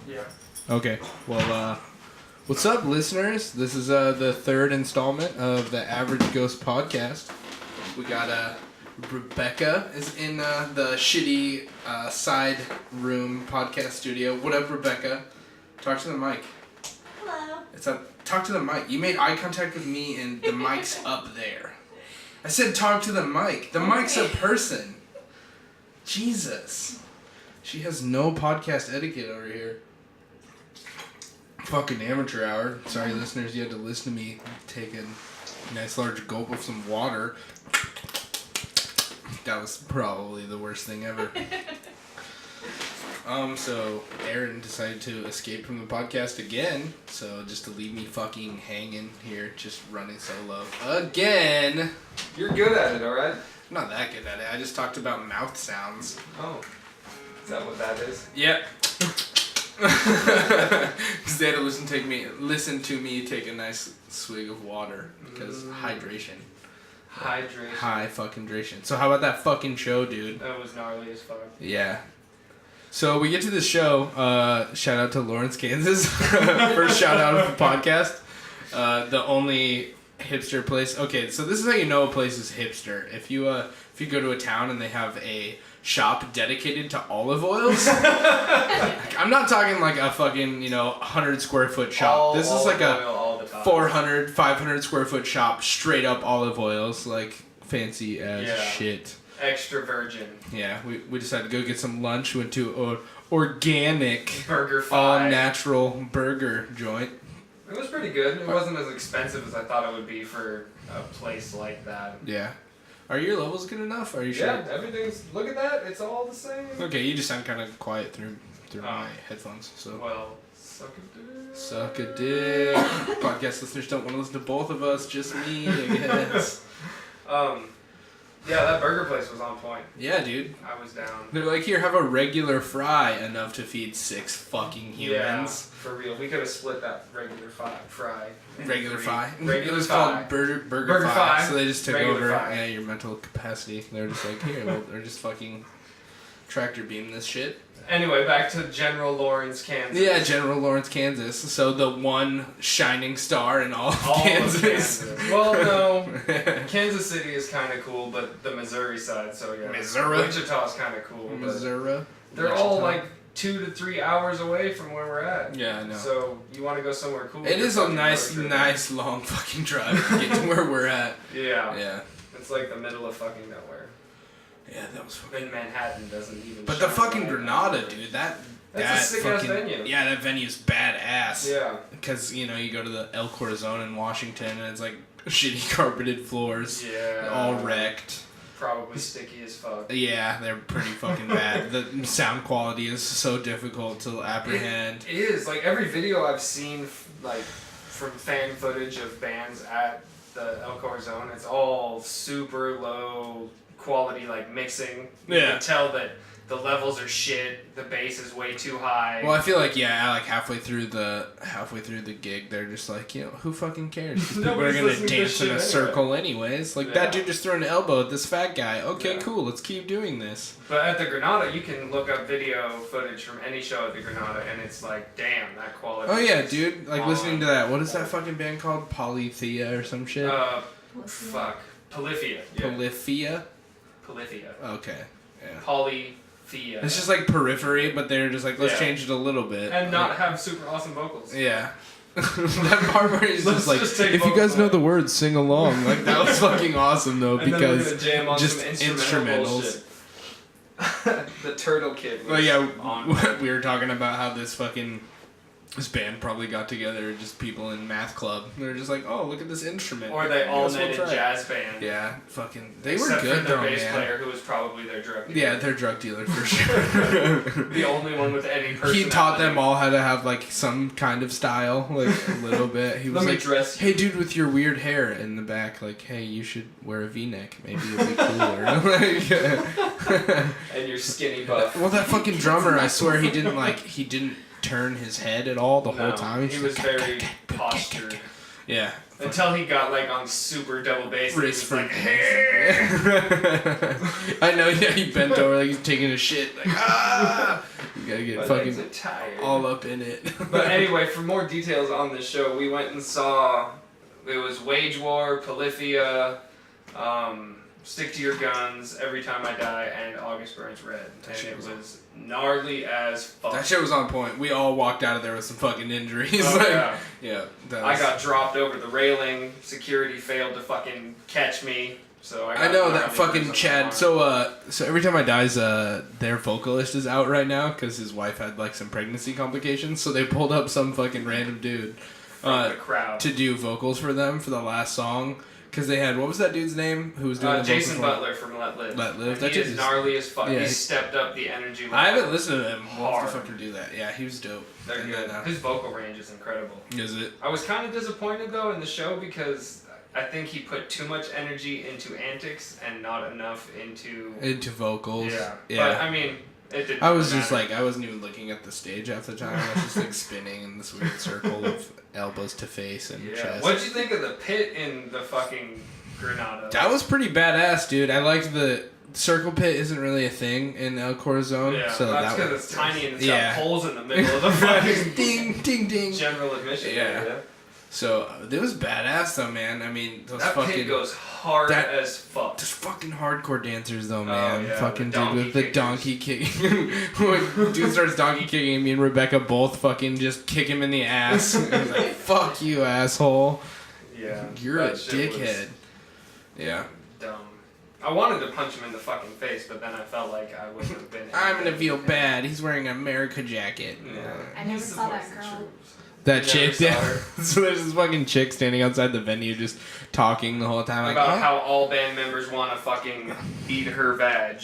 Yeah. Okay. Well, what's up, listeners? This is the third installment of the Average Ghost podcast. We got Rebecca is in the shitty side room podcast studio. What up, Rebecca? Talk to the mic. Hello. It's up. Talk to the mic. You made eye contact with me, and the mic's up there. I said talk to the mic. The mic's a person. Jesus. She has no podcast etiquette over here. Fucking amateur hour. Sorry, listeners, you had to listen to me take a nice large gulp of some water. That was probably the worst thing ever. So Aaron decided to escape from the podcast again. So just to leave me fucking hanging here, just running solo again. You're good at it, alright? I'm not that good at it. I just talked about mouth sounds. Oh. Is that what that is? Yep. Because they had to listen to me take a nice swig of water because hydration. Hydration. High fucking dration. So how about that fucking show, dude? That was gnarly as fuck. Yeah. So we get to this show. Shout out to Lawrence, Kansas. First shout out of the podcast. The only hipster place. Okay, so this is how you know a place is hipster. If you go to a town and they have a shop dedicated to olive oils. I'm not talking like a fucking 100 square foot shop. This is like a 400, 500 square foot shop, straight up olive oils, like fancy as shit. Extra virgin. Yeah, we decided to go get some lunch. Went to an organic, BurgerFi. all natural burger joint. It was pretty good. It wasn't as expensive as I thought it would be for a place like that. Yeah. Are your levels good enough? Are you sure? Yeah, everything's. Look at that. It's all the same. Okay, you just sound kind of quiet through my headphones. So. Well, suck a dick. Suck a dick. Podcast listeners don't want to listen to both of us, just me, I guess. Yeah, that burger place was on point. Yeah, dude. I was down. They're like, here, have a regular fry enough to feed 6 fucking humans. Yeah, for real. We could have split that regular fry. Regular fry? Regular It was fry. called Burger Fry. Fry. So they just took Regular over fry. your mental capacity. They're just like, here, they're just fucking tractor beam this shit. Anyway, back to General Lawrence, Kansas. Yeah, General Lawrence, Kansas. So the one shining star in all of Kansas. Kansas. Well, no. Kansas City is kind of cool, but the Missouri side, so yeah. Missouri? Wichita's kind of cool. Missouri. They're all like 2 to 3 hours away from where we're at. Yeah, I know. So you want to go somewhere cool? It is a nice long fucking drive to get to where we're at. Yeah. Yeah. It's like the middle of fucking nowhere. Yeah, that was fucking... And Manhattan doesn't even... But the fucking Granada, dude, that's a sick-ass venue. Yeah, that venue's badass. Yeah. Because, you go to the El Corazon in Washington, and it's like shitty carpeted floors. Yeah. All wrecked. Probably sticky as fuck. Yeah, they're pretty fucking bad. The sound quality is so difficult to apprehend. It is. Like, every video I've seen, like, from fan footage of bands at the El Corazon, it's all super low quality, like, mixing. You Yeah. can tell that the levels are shit, the bass is way too high. Well, I feel like, like halfway through the gig, they're just like, who fucking cares? 'Cause people are Nobody's gonna listening to dance this in shit a anyway. circle anyways. Like, that dude just threw an elbow at this fat guy. Okay, Yeah. cool, let's keep doing this. But at the Granada, you can look up video footage from any show at the Granada, and it's like, damn, that quality. Oh yeah, is dude. Like, on. listening to that. What is that fucking band called? Polythea or some shit? Fuck. Polyphia. Yeah. Polyphia? Polyphia. Okay. Yeah. Polyphia. It's just like Periphery, but they're just like, let's change it a little bit. And not have super awesome vocals. Yeah. That part where he's Let's just like, just take if you guys vocals know out. the words, sing along. Like, that was fucking awesome, though, And then we're because gonna jam on just some instrumental instrumentals. bullshit. The Turtle Kid was Well, yeah, on. we were talking about how this band probably got together, just people in math club. They're just like, oh, look at this instrument. Or they all Guess we'll met try in it. jazz band. Yeah, fucking, they Except were good for their though, bass man. player, who was probably their drug dealer. Yeah, they're drug dealer for sure. The only one with any personality. He taught them all how to have like some kind of style, like a little bit. He was Let me like, dress you. "Hey, dude, with your weird hair in the back, like, hey, you should wear a V-neck. Maybe it'd be cooler." And your skinny buff. Well, that fucking drummer, I swear he didn't turn his head at all the whole time. He He's was just very postured. Yeah. Until he got like on super double bass. And he Wrist was like, freak. hey! I know, yeah, he bent over like he's taking a shit. Like, ah! You gotta get My fucking legs are tired. all up in it. But anyway, for more details on this show, we went and saw. It was Wage War, Polyphia, Stick to Your Guns, Every Time I Die, and August Burns Red. And it was gnarly as fuck. That shit was on point. We all walked out of there with some fucking injuries. Oh, like, yeah. Yeah. That I was- got dropped over the railing. Security failed to fucking catch me. So I know gnarly that fucking bruises on Chad. my arm. So Every Time I Die's their vocalist is out right now because his wife had like some pregnancy complications. So they pulled up some fucking random dude From the crowd. to do vocals for them for the last song. Because they had, what was that dude's name? Who was doing the Jason vocals for- Butler from Let Live. Let Live. And That he dude is is- gnarly as fuck. yeah. He stepped up the energy level. I haven't listened to him. We'll have to Hard. fucking do that. Yeah, he was dope. They're And good. then, His vocal range is incredible. is it? I was kind of disappointed though in the show because I think he put too much energy into antics and not enough into. Into vocals. Yeah. Yeah. But I mean, it didn't. I was just matter. like, I wasn't even looking at the stage half the time. I was just like spinning in this weird circle of elbows to face and Yeah. chest. What'd you think of the pit in the fucking Granada? That was pretty badass, dude. I liked the circle pit. Isn't really a thing in El Corazon. Yeah, so that's that because was, it's tiny and it's yeah. got holes in the middle of the fucking ding, ding, ding. general admission. Yeah. area. So it was badass though, man. I mean, those That fucking pit goes hard that- as fuck. just fucking hardcore dancers though, man. yeah, fucking the dude with the donkey donkey kicking. When dude starts donkey kicking, me and Rebecca both fucking just kick him in the ass. And he's like, "Fuck you, asshole! Yeah. You're a that shit was dickhead." Yeah. Dumb. I wanted to punch him in the fucking face, but then I felt like I wouldn't have been. I'm gonna feel bad. He's wearing an America jacket. Yeah. I never He saw that supports the girl. troops. That You never chick, saw yeah. her? So there's this fucking chick standing outside the venue just talking the whole time. Like, About "Huh?" how all band members want to fucking eat her vag.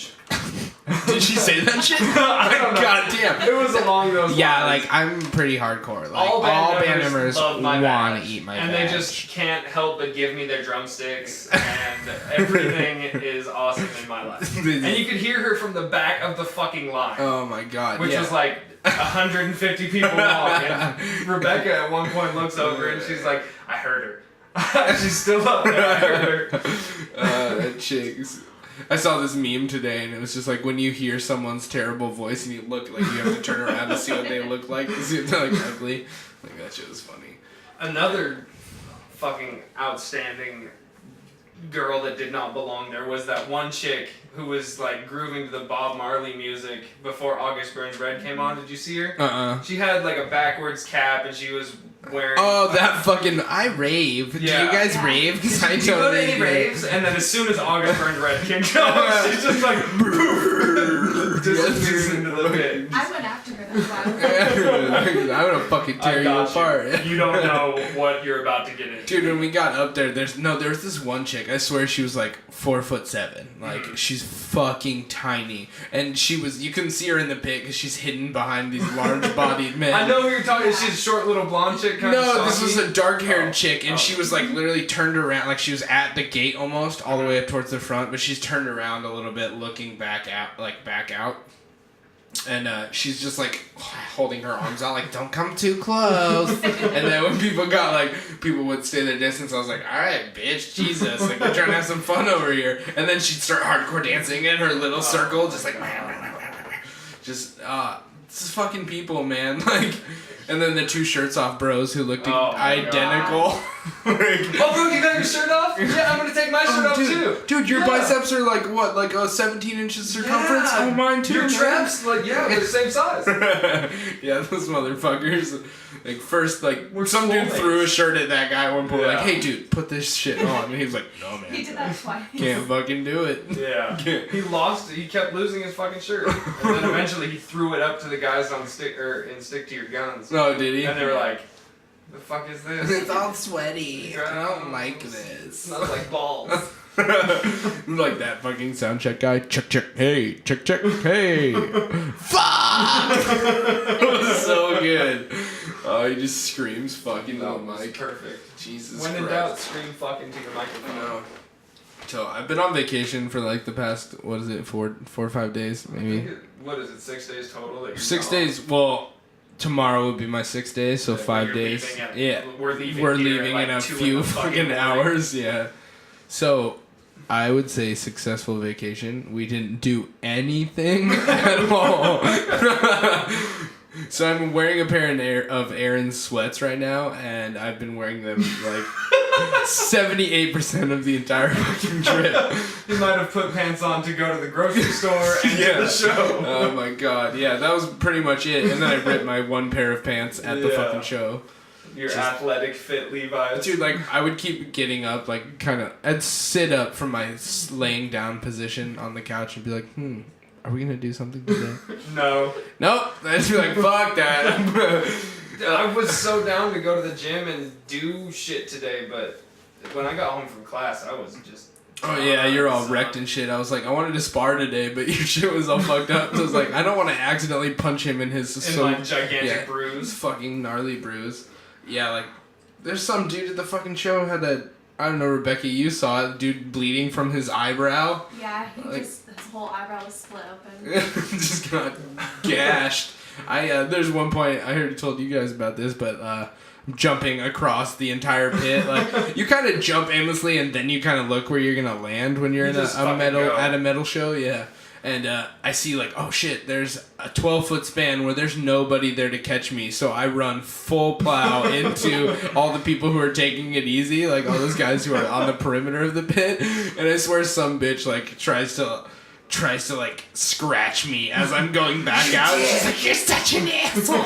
Did she say that shit? I don't know. God damn. It was along those Yeah, lines. like I'm pretty hardcore. Like all band members love my want vag, to eat my and vag. they just can't help but give me their drumsticks, and everything is awesome in my life. And you could hear her from the back of the fucking line, Oh my god. which yeah. was like 150 people long. And Rebecca at one point looks over and she's like, "I heard her." She's still up there. I heard her. That chick's. I saw this meme today, and it was just like when you hear someone's terrible voice and you look like you have to turn around to see what they look like to see if they're like ugly. Like that shit was funny. Another fucking outstanding girl that did not belong there was that one chick who was like grooving to the Bob Marley music before August Burns Red came on. Did you see her? She had like a backwards cap and she was wearing. Oh, that fucking I rave. Do Yeah. you guys Yeah. rave? Because I Did you go to totally any do. raves? And then as soon as August Burns Red kicked off, she's just like disappears into the pit. I went after her. That's why. I'm gonna fucking tear I you got apart. You don't know what you're about to get into. Dude, when we got up there, there's this one chick. I swear she was like 4'7". Like she's fucking tiny, and you couldn't see her in the pit because she's hidden behind these large-bodied men. I know who you're talking. She's a short little blonde chick. Kind No, of this was a dark-haired Oh. chick, and she was like literally turned around, like she was at the gate almost, all the way up towards the front, but she's turned around a little bit, looking back out. And she's just like holding her arms out, like don't come too close. And then when people would stay their distance, I was like, all right, bitch, Jesus, like we're trying to have some fun over here. And then she'd start hardcore dancing in her little circle, just like, just this fucking people, man, like. And then the two shirts off bros who looked Oh my identical. Oh, bro, you got your shirt off? Yeah, I'm gonna take my shirt off too. Dude, your Yeah. biceps are like what, like 17 inches circumference? Yeah. Oh, mine too. Your man. traps, like, yeah, they're the same size. Yeah, those motherfuckers. Like first, like We're some dude soulmates. threw a shirt at that guy at one point. Like, Yeah. hey, dude, put this shit on. And he was like, no, man, He did that twice. can't fucking do it. Yeah. He kept losing his fucking shirt. And then eventually he threw it up to the guys on Stick to Your Guns. No, did he? And they were like, the fuck is this? It's all sweaty. I don't like It this. smells like balls. Like that fucking sound check guy. Check, check, hey, check, check, hey. Fuck! It was so good. Oh, he just screams fucking That on the was mic. perfect. Jesus When in Christ. doubt, scream fucking to your I microphone. know. So I've been on vacation for like the past, what is it, 4 or 5 days, I maybe. think what is it, 6 days total? That you're 6 gone? days. Well, tomorrow would be my 6th day, so Yeah, 5 you're days. leaving at- Yeah, we're leaving. we're here leaving at in a like 2 few the fucking morning. hours. Yeah. So I would say successful vacation. We didn't do anything at all. So I'm wearing a pair of Aaron's sweats right now, and I've been wearing them like 78% of the entire fucking trip. You might have put pants on to go to the grocery store and to the show. Oh my god, yeah, that was pretty much it. And then I ripped my one pair of pants at the fucking show. Your athletic fit Levi's. Dude, like, I would keep getting up, like, I'd sit up from my laying down position on the couch and be like, are we gonna do something today? No. Nope. I'd just be like, fuck that. I was so down to go to the gym and do shit today, but when I got home from class, I was just... Oh yeah, you're all wrecked and shit. I was like, I wanted to spar today, but your shit was all fucked up. So I was like, I don't want to accidentally punch him in his... my gigantic bruise. Fucking gnarly bruise. Yeah, like, there's some dude at the fucking show had that, I don't know, Rebecca, you saw it, dude bleeding from his eyebrow. Yeah, his whole eyebrow was split open. Just got gashed. There's one point, I already told you guys about this, but, jumping across the entire pit, like, you kind of jump aimlessly and then you kind of look where you're gonna land when you're at a metal show, yeah. And I see like, oh shit, there's a 12-foot span where there's nobody there to catch me. So I run full plow into all the people who are taking it easy, like all those guys who are on the perimeter of the pit. And I swear some bitch like tries to like scratch me as I'm going back out. She's like, you're such an asshole.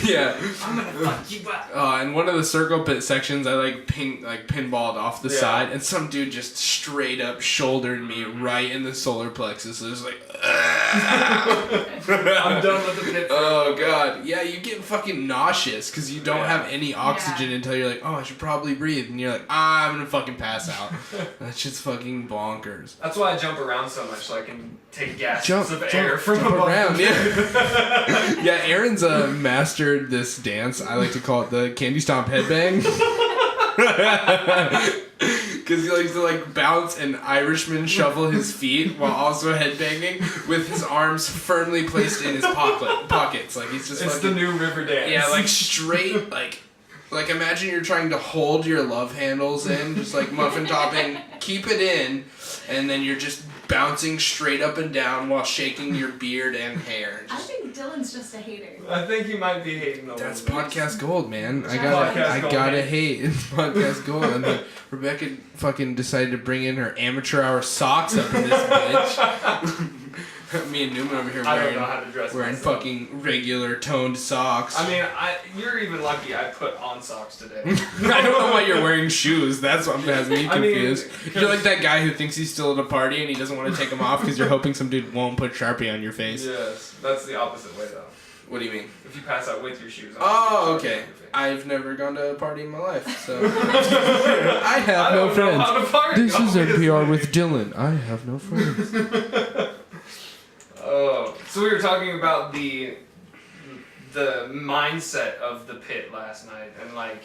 Yeah. I'm gonna fuck you up. In one of the circle pit sections, I pinballed off the side, and some dude just straight up shouldered me right in the solar plexus. It was like, I'm done with the pit. Oh god, yeah, you get fucking nauseous because you don't have any oxygen until you're like, oh, I should probably breathe, and you're like, I'm gonna fucking pass out. That shit's fucking bonkers. That's why I jump around so much, so I can take gasps of air from jump above. around. Yeah, yeah. Aaron's mastered this dance. I like to call it the candy stomp headbang. Because he likes to like bounce and Irishman shuffle his feet while also headbanging with his arms firmly placed in his pockets. Like he's just. It's the new river dance. Yeah, like straight like imagine you're trying to hold your love handles in, just like muffin topping, keep it in, and then you're just bouncing straight up and down while shaking your beard and hair. I think Dylan's just a hater. I think he might be hating a That's little bit. podcast gold, man. I Podcast gotta gold, hate. It's podcast gold. And then Rebecca fucking decided to bring in her amateur hour socks up in this bitch. Me and Newman over here I don't know how to dress wearing myself. fucking regular toned socks. I mean, you're even lucky I put on socks today. I don't know why you're wearing shoes. That's what has me confused. You're like that guy who thinks he's still at a party and he doesn't want to take them off because you're hoping some dude won't put Sharpie on your face. Yes, that's the opposite way though. What do you mean? If you pass out with your shoes on. Oh, you put Sharpie okay. on your face. I've never gone to a party in my life, so I have I no don't know friends. how to party, This is obviously. NPR with Dylan. I have no friends. Oh, so we were talking about the mindset of the pit last night and like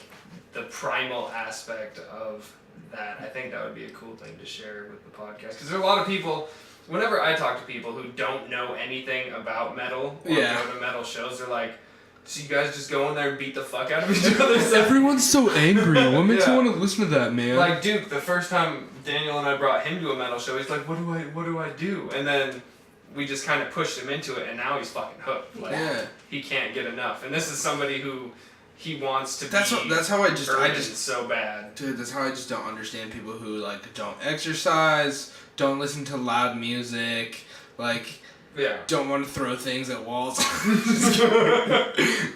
the primal aspect of that. I think that would be a cool thing to share with the podcast because there are a lot of people. Whenever I talk to people who don't know anything about metal or go to metal shows, they're like, "So you guys just go in there and beat the fuck out of each other?" Everyone's so angry. What makes Yeah. you want to listen to that, man? Like Duke, the first time Daniel and I brought him to a metal show, he's like, "What do I do?" And then we just kind of pushed him into it, and now he's fucking hooked. Like, he can't get enough. And this is somebody who he wants to be. That's how I just so bad. Dude, that's how I just don't understand people who like don't exercise, don't listen to loud music, like don't want to throw things at walls.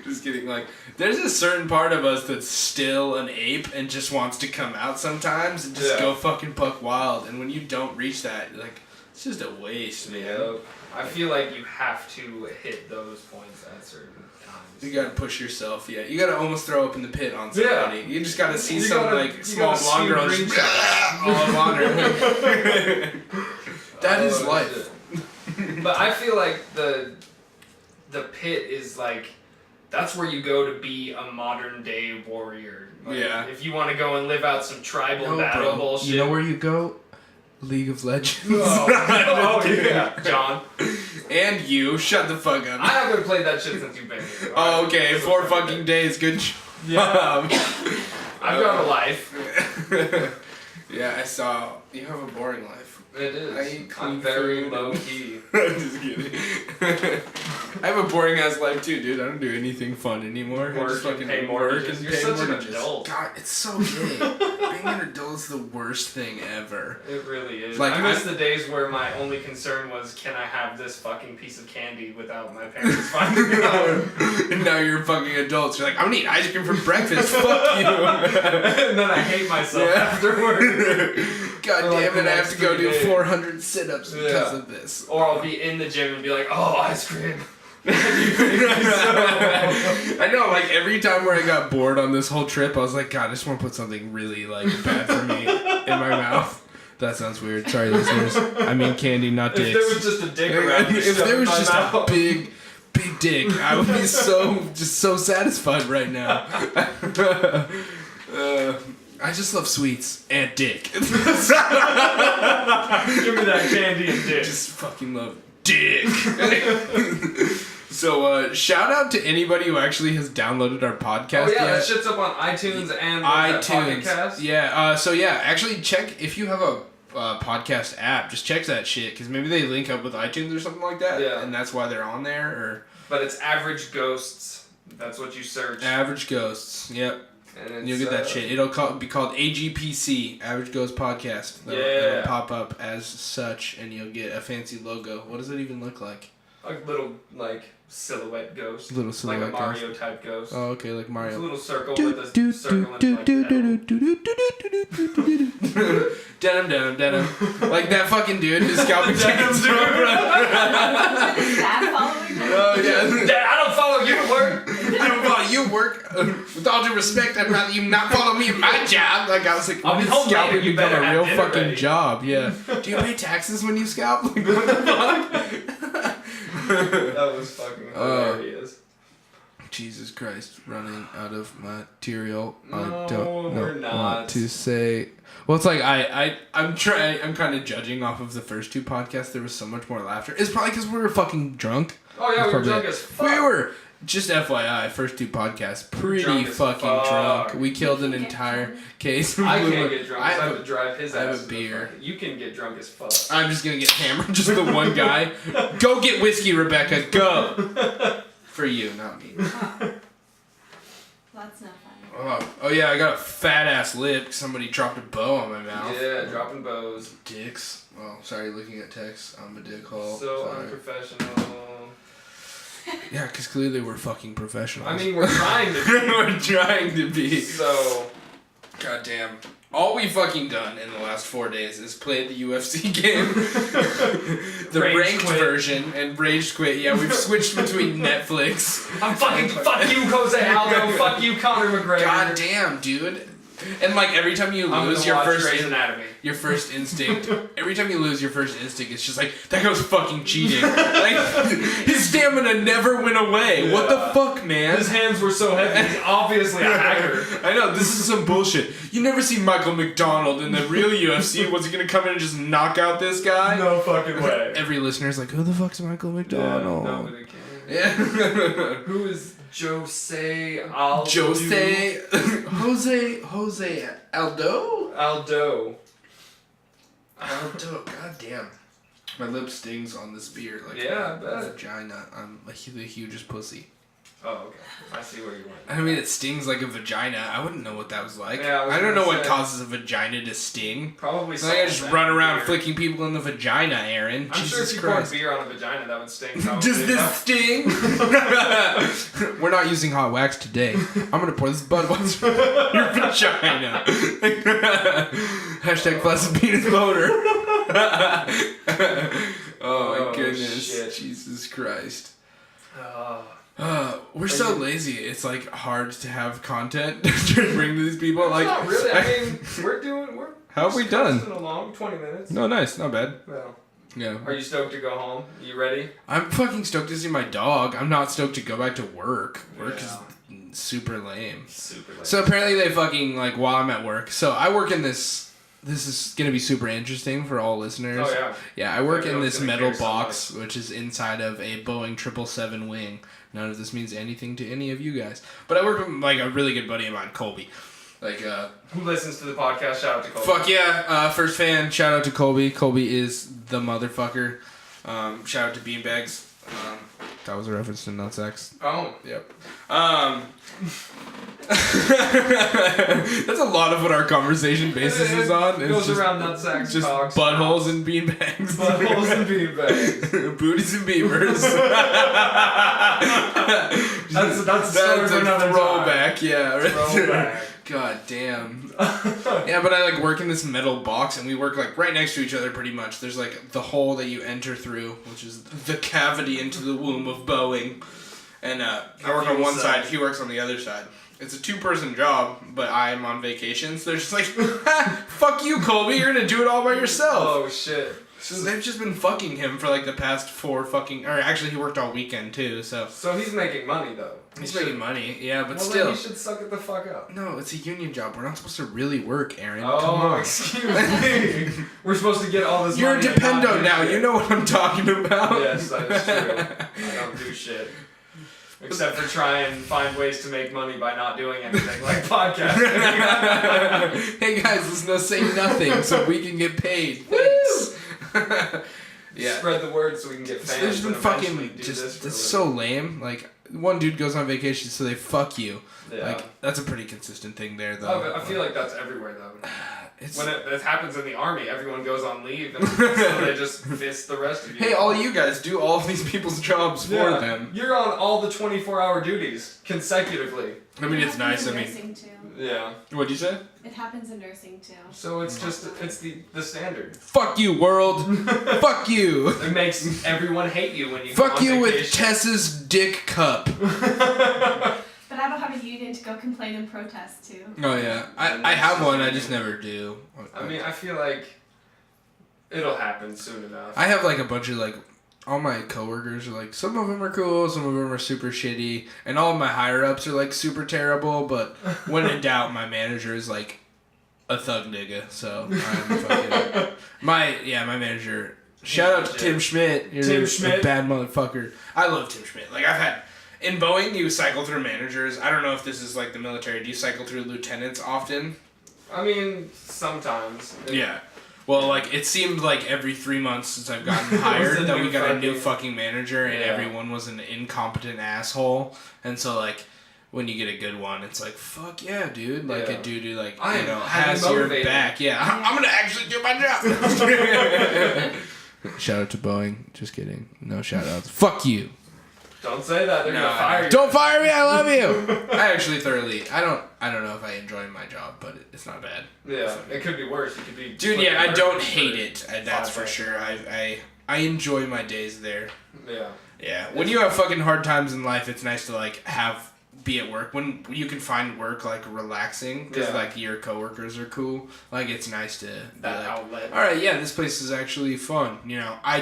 Just kidding. Like, there's a certain part of us that's still an ape and just wants to come out sometimes and just go fucking buck wild. And when you don't reach that, like, it's just a waste, man. Yeah. I feel like you have to hit those points at certain times. You gotta push yourself, yeah. You gotta almost throw up in the pit on somebody. Yeah. You just gotta see You some gotta- like you small gotta blonde spew girl green just shot. all up on her. That is Oh, life. shit. But I feel like the pit is like that's where you go to be a modern day warrior. Like, Yeah. If you want to go and live out some tribal battle bullshit. You know where you go? League of Legends. Oh yeah, John. And you, shut the fuck up. I haven't played that shit since you've been here. Oh, okay, 4 fucking days. Good job. I've got a life. Yeah, I saw. You have a boring life. It is. I eat clean I'm very food. low key. I'm just kidding. I have a boring ass life too, dude. I don't do anything fun anymore. I Work just and fucking pay work mortgages. and You're pay such an mortgages. adult. God, it's so gay. Being an adult is the worst thing ever. It really is. Like, I miss the days where my only concern was, can I have this fucking piece of candy without my parents finding out? And now you're fucking adults. You're like, I'm gonna eat ice cream for breakfast. Fuck you. And then I hate myself afterward. God For, like, damn the it! I have next to go 3 do days. 400 sit-ups because Yeah. of this. Or I'll be in the gym and be like, oh, ice cream. I know, like every time where I got bored on this whole trip, I was like, God, I just want to put something really like bad for me in my mouth. That sounds weird. Sorry, listeners. I mean candy, not dicks. If there was just a dick around, If there was just a mouth. big dick, I would be so satisfied right now. I just love sweets and dick. Give me that candy and dick. Just fucking love dick. So, shout out to anybody who actually has downloaded our podcast. Oh yeah, yet. that shit's up on iTunes and Pocket iTunes. Cast. Yeah. So yeah, actually check if you have a podcast app. Just check that shit because maybe they link up with iTunes or something like that. Yeah. And that's why they're on there. Or But it's Average Ghosts. That's what you search. Average Ghosts. Yep. And And you'll get that shit. It'll be called AGPC, Average Ghost Podcast. It'll pop up as such, and you'll get a fancy logo. What does it even look like? A little like silhouette ghost. Little silhouette like a Mario type ghost. Oh, okay, like It's a Mario. little circle with a circle and like Denim, like that fucking dude who's scalping chickens. Is Dad following that? Oh yeah. Dad, I don't follow you to work. I don't follow you work. With all due respect, I'd rather you not follow me in my job. Like I was like, I'll when be did home later, scalping you become better a have real dinner fucking ready. job? Yeah. Do you pay taxes when you scalp? Like what the fuck? That was fucking hilarious. Jesus Christ, running out of material. I No, don't know we're not. what to say. Well, it's like I'm kind of judging off of the first two podcasts. There was so much more laughter. It's probably because we were fucking drunk. Oh yeah, we were Probably drunk it. as fuck. We were, just FYI, first two podcasts, pretty Drunk as fucking fuck. drunk. We killed an You can get entire drunk. case. I can't get drunk. I I have have a- to drive his I have ass. a to the beer. fucking- You can get drunk as fuck. I'm just gonna get hammered. Just the one guy. Go get whiskey, Rebecca. Go. For you, not me. That's not fun. Oh yeah, I got a fat ass lip. Somebody dropped a bow on my mouth. Yeah, dropping bows. Dicks. Well, sorry, looking at text. I'm a dickhole. So Sorry. unprofessional. Yeah, because clearly we're fucking professionals. I mean, we're trying to be. we're trying to be. So, God damn. All we fucking done in the last 4 days is played the UFC game, the Rage ranked quit. version, and Rage Quit. Yeah, we've switched between Netflix. I'm fucking fuck you, Jose Aldo. Fuck you, Conor McGregor. God damn, dude. And like every time you I'm lose gonna your watch first Grey's Anatomy. your first instinct, every time you lose your first instinct, it's just like, that guy's fucking cheating. Like, his stamina never went away. What the Yeah. fuck, man? His hands were so heavy. He's obviously a hacker. I know, this is some bullshit. You never see Michael McDonald in the real UFC. Was he gonna come in and just knock out this guy? No fucking way. Every listener's like, who the fuck's Michael Yeah, McDonald? nobody can. Yeah. Who is Jose Aldo? Jose Aldo? Aldo. Aldo, god damn. My lip stings on this beer. Like, Yeah, I bet. vagina. I'm the hugest pussy. Oh, okay. I see where you went. I mean, it stings like a vagina. I wouldn't know what that was like. Yeah, I was I don't know gonna what say. causes a vagina to sting. Probably It's like I just something run around weird. flicking people in the vagina, Aaron. I'm sure if Jesus you Christ. poured beer on a vagina, that would sting. Probably. Does this sting? We're not using hot wax today. I'm gonna pour this Budweiser in your vagina. Hashtag plastic penis boner. Oh my Oh, goodness. shit. Jesus Christ. We're Are so you- lazy. It's like hard to have content to bring to these people. Like, not really. I mean, we're. How have we just done? coasting along 20 minutes. No, nice, not bad. Well, Yeah. are you stoked to go home? You ready? I'm fucking stoked to see my dog. I'm not stoked to go back to work. Work Yeah. is super lame. Super late. So apparently they fucking, like, while I'm at work. So I work in this is gonna be super interesting for all listeners. Oh yeah. Yeah, I work in Everyone's this gonna metal care so box, which is inside of a Boeing 777 wing. None of this means anything to any of you guys. But I work with, like, a really good buddy of mine, Colby. Like, Who listens to the podcast? Shout out to Cole. fuck yeah. First fan, shout out to Colby. Colby is the motherfucker. Shout out to Beanbags. That was a reference to Nutsack. Oh. Yep. That's a lot of what our conversation basis is on. It It's goes just, around nutsacks, just dogs, buttholes and beanbags. buttholes and beanbags. Booties and beavers. That's That's for a another throwback, yeah. Right there. Throwback. God damn. Yeah, but I like work in this metal box and we work like right next to each other pretty much. There's like the hole that you enter through, which is the cavity into the womb of Boeing. And I work on one side, he works on the other side. It's a 2-person job, but I'm on vacation, so they're just like, fuck you, Colby, you're gonna do it all by yourself. Oh shit. So they've just been fucking him for like the past 4 fucking, or actually he worked all weekend too, so. So he's making money though. He's making money, yeah, but Well, still. then he should suck it the fuck up. No, it's a union job. We're not supposed to really work, Aaron. Oh, Come on. excuse me. We're supposed to get all this You're a money and not dependo do now. shit. You know what I'm talking about. Yes, that is true. I don't do shit. Except for try and find ways to make money by not doing anything, like podcasting. Hey guys, let's not say nothing so we can get paid. Thanks. Yeah. Spread the word so we can get fans. There's been and eventually fucking do just this for a it's so living. lame. Like one dude goes on vacation, so they fuck you. Yeah. Like that's a pretty consistent thing there, though. Oh, but I feel like that's everywhere though. It's, When it happens in the army, everyone goes on leave, and so they just fist the rest of you. hey, all you guys do all of these people's jobs for Yeah. them. You're on all the 24-hour duties consecutively. I mean, It it's happens nice. I in mean, nursing too. Yeah. what'd you say? It happens in nursing too. So it's just it's the standard. Fuck you, world. Fuck you. It makes everyone hate you when you go Fuck on you with vacation. Tess's dick cup. But I don't have a union to go complain and protest to. Oh yeah, I have one. I just never do. I mean, I feel like it'll happen soon enough. I have like a bunch of like all my coworkers are like some of them are cool, some of them are super shitty, and all of my higher ups are like super terrible. But when in doubt, my manager is like a thug nigga. So I'm fucking my manager. Shout out to Tim Schmidt. You're Tim a Schmidt. bad motherfucker. I love Tim Schmidt. Like I've had. In Boeing, you cycle through managers. I don't know if this is like the military. Do you cycle through lieutenants often? I mean, sometimes. Yeah. Well, like, it seemed like every 3 months since I've gotten hired a that we new got a new fucking- fucking manager and Yeah. everyone was an incompetent asshole. And so, like, when you get a good one, it's like, fuck yeah, dude. Like, Yeah. a dude who, like, I you am know, highly has your motivated. back. Yeah, I'm gonna actually do my job. Shout out to Boeing. Just kidding. No shout outs. Fuck you. Don't say that. They're No, gonna fire you. Don't fire me. I love you. I actually thoroughly. I don't know if I enjoy my job, but it's not bad. Yeah, it could be worse. You could be. Dude, put yeah, in I don't murder hate for it. That's 5 for seconds. sure. I enjoy my days there. Yeah. Yeah. When you have fucking hard times in life, it's nice to like be at work. When you can find work like relaxing because Yeah. like your coworkers are cool. Like it's nice to be That like, outlet. all right, yeah, this place is actually fun. You know, I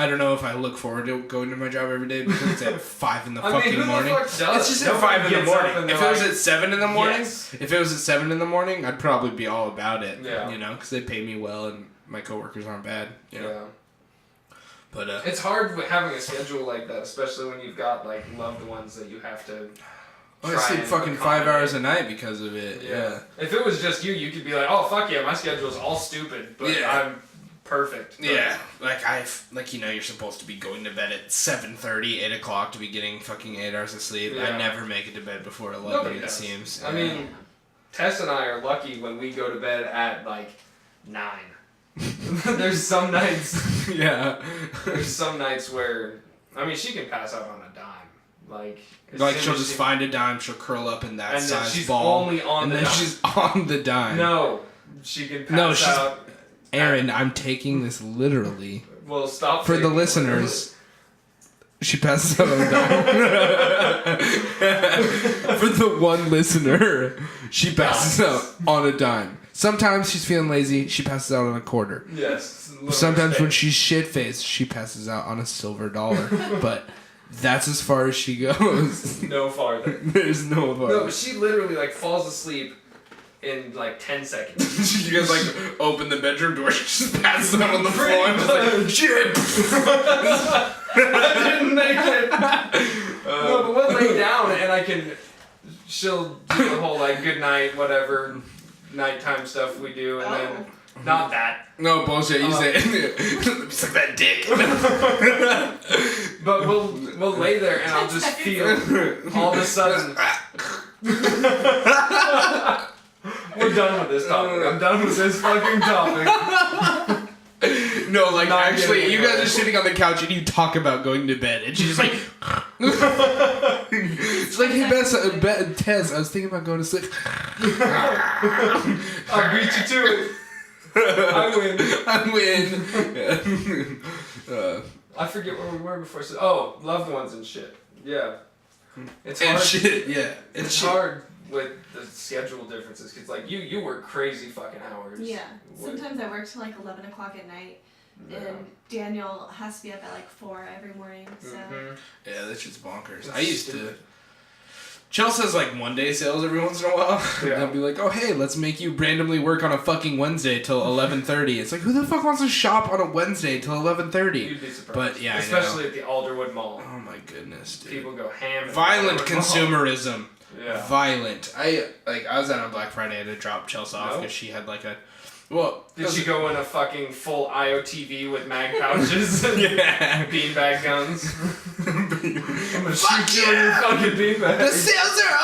don't know if I look forward to going to my job every day because it's at 5 in the I mean, fucking who the morning. fuck does? It's just at Nobody 5 in the gets up morning. and If they're it was like, at 7 in the morning, yes. if it was at 7 in the morning, I'd probably be all about it. Yeah. You know, because they pay me well and my coworkers aren't bad. You know? Yeah. But It's hard with having a schedule like that, especially when you've got like loved ones that you have to. I try sleep and fucking 5 hours a accommodate. night because of it. Yeah. Yeah. If it was just you, you could be like, oh fuck yeah, my schedule's all stupid, but Yeah. I'm perfect. But Yeah, like you know, you're supposed to be going to bed at 7:30, 8 o'clock to be getting fucking 8 hours of sleep. Yeah. I never make it to bed before 11. Nobody it does. seems. I mean, Tess and I are lucky when we go to bed at like 9. There's some nights. yeah. There's some nights where, I mean, she can pass out on a dime. Like Like soon she'll as just she- find a dime, she'll curl up in that and then size she's ball, only on and the then dime. she's on the dime. No, she can pass No, she's- out. Aaron, I'm taking this literally. Well, stop For the taking it listeners, she passes out on a dime. For the one listener, she passes out on a dime. Sometimes she's feeling lazy, she passes out on a quarter. literally. Yes. a little Sometimes when respect. she's shit-faced, she passes out on a silver dollar. But that's as far as she goes. No farther. There's no No, bar. but she literally like falls asleep in like 10 seconds. You guys like open the bedroom door, she just passes out on the floor and just like, shit! I didn't make it. No, but we'll lay down and I can she'll do the whole like good night, whatever, nighttime stuff we do, and then not that. No bullshit. You say suck that dick. But we'll lay there and I'll just feel all of a sudden. We're done with this topic. I'm done with this fucking topic. No, like Not actually, getting you guys it. are sitting on the couch and you talk about going to bed, and she's just like, it's like, hey, Tez, I was thinking about going to sleep. I'll beat you to it. I win. I forget where we were before. So, loved ones and shit. Yeah. It's hard. And shit, yeah. It's hard with the schedule differences because like you work crazy fucking hours. Yeah. Sometimes I work till like 11 o'clock at night, and Daniel has to be up at like 4 every morning. So. Yeah, that shit's bonkers. It's I used stupid. to. Chelsea has like one day sales every once in a while. Yeah. They'll be like, oh hey, let's make you randomly work on a fucking Wednesday till 11:30. It's like, who the fuck wants to shop on a Wednesday till 11:30? You'd be surprised. But yeah, especially at the Alderwood Mall. Oh my goodness, dude. People go ham. at Violent the Alderwood Mall. consumerism. Yeah. Violent. I was out on Black Friday. I had to drop Chelsea off No? because she had like a. Did she go in a fucking full IOTV with mag pouches and Yeah. beanbag guns? I'm gonna shoot you in your fucking beanbag. The sales are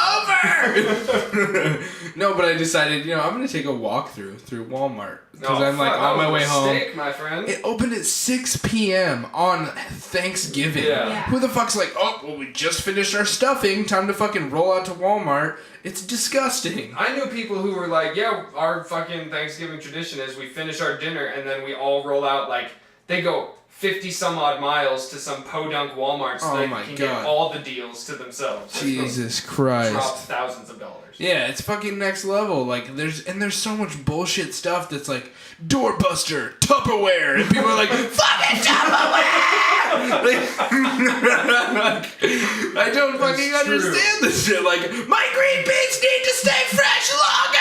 over! No, but I decided, I'm going to take a walk through Walmart. Because I'm like on my way home. Mistake, my friend. It opened at 6 p.m. on Thanksgiving. Yeah. Who the fuck's like, we just finished our stuffing. Time to fucking roll out to Walmart. It's disgusting. I knew people who were like, yeah, our fucking Thanksgiving tradition is we finish our dinner and then we all roll out, like, they go 50 some odd miles to some podunk Walmart so Oh they my can God. get all the deals to themselves. Jesus Christ. Drops thousands of dollars. Yeah, it's fucking next level. Like, there's so much bullshit stuff that's like, doorbuster, Tupperware, and people are like, fucking Tupperware! I don't fucking It's true. understand this shit. Like, my green beans need to stay fresh longer!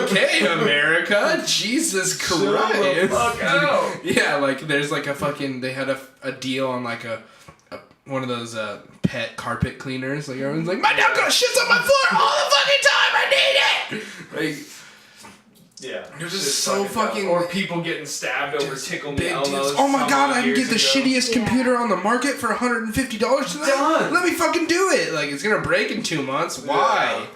Okay, America, Jesus Shut the Christ. fuck out. Yeah, like, there's like a fucking, they had a deal on like one of those pet carpet cleaners. Like, everyone's like, my dog got shits on my floor all the fucking time, I need it! Like, Yeah. They're just Shit's so fucking- dumb. Or people getting stabbed over Tickle Me big Elmos. deals. Oh my some god, odd I can years get the ago. shittiest Yeah. computer on the market for $150 tonight. Done. Let me fucking do it. Like, it's gonna break in 2 months. Why?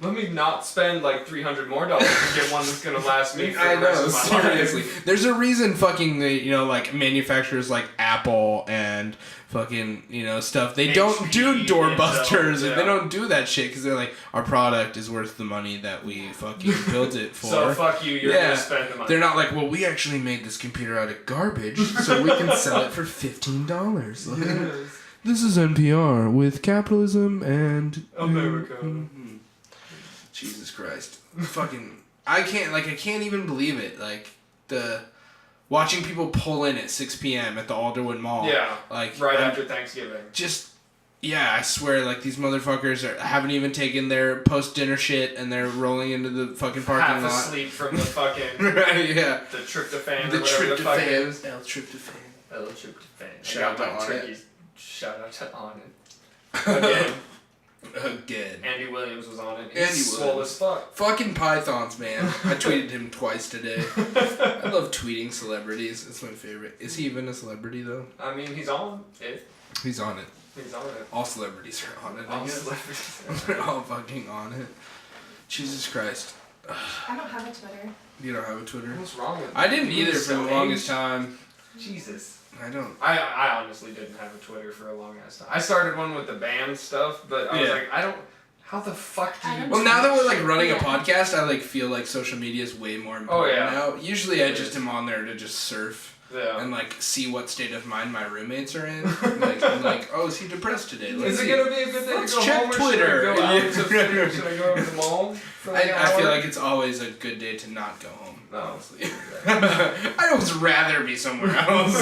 Let me not spend like $300 more to get one that's gonna last me for I the rest know, of my seriously. life. There's a reason fucking like manufacturers like Apple and fucking stuff. They don't HP do and doorbusters stuff, and they yeah. don't do that shit because they're like, our product is worth the money that we fucking built it for. So fuck you, you're gonna spend the money. They're not like, well, we actually made this computer out of garbage, so we can sell it for $15. Like, this is NPR with capitalism and America. Jesus Christ. Fucking I can't even believe it. Like watching people pull in at 6 p.m. at the Alderwood Mall. Yeah. Like Right I'm after Thanksgiving. just I swear, like, these motherfuckers haven't even taken their post-dinner shit and they're rolling into the fucking parking Half lot. asleep from the fucking Right, yeah. the tryptophan The or whatever the fuck it tryptophan. is. L-tryptophan. L-tryptophan. Shout I out got my to On It. turkeys. Shout out to On It. Again, Again. Andy Williams was on it. Andy He's swole Williams. as fuck. Fucking pythons, man. I tweeted him twice today. I love tweeting celebrities. It's my favorite. Is he even a celebrity, though? I mean, he's on it. He's on it. He's on it. All celebrities are on it. I All guess. celebrities. They're all fucking on it. Jesus Christ. I don't have a Twitter. You don't have a Twitter? What's wrong with I didn't you? either for the So longest aged. time. Jesus. I don't. I honestly didn't have a Twitter for a long ass time. I started one with the band stuff, but I was Yeah. like, I don't. How the fuck do I you? don't Well, now that we're like shit? running a Yeah. podcast, I like feel like social media is way more important yeah. now. Usually, I It just is. am on there to just surf Yeah. and like see what state of mind my roommates are in. Like, I'm like, oh, is he depressed today? Let's Is it see. gonna be a good day Let's to go check home or Twitter. should I go out Yeah. to should I go to the mall? For like an I feel hour? like it's always a good day to not go home. No. Honestly, I'd almost rather be somewhere else.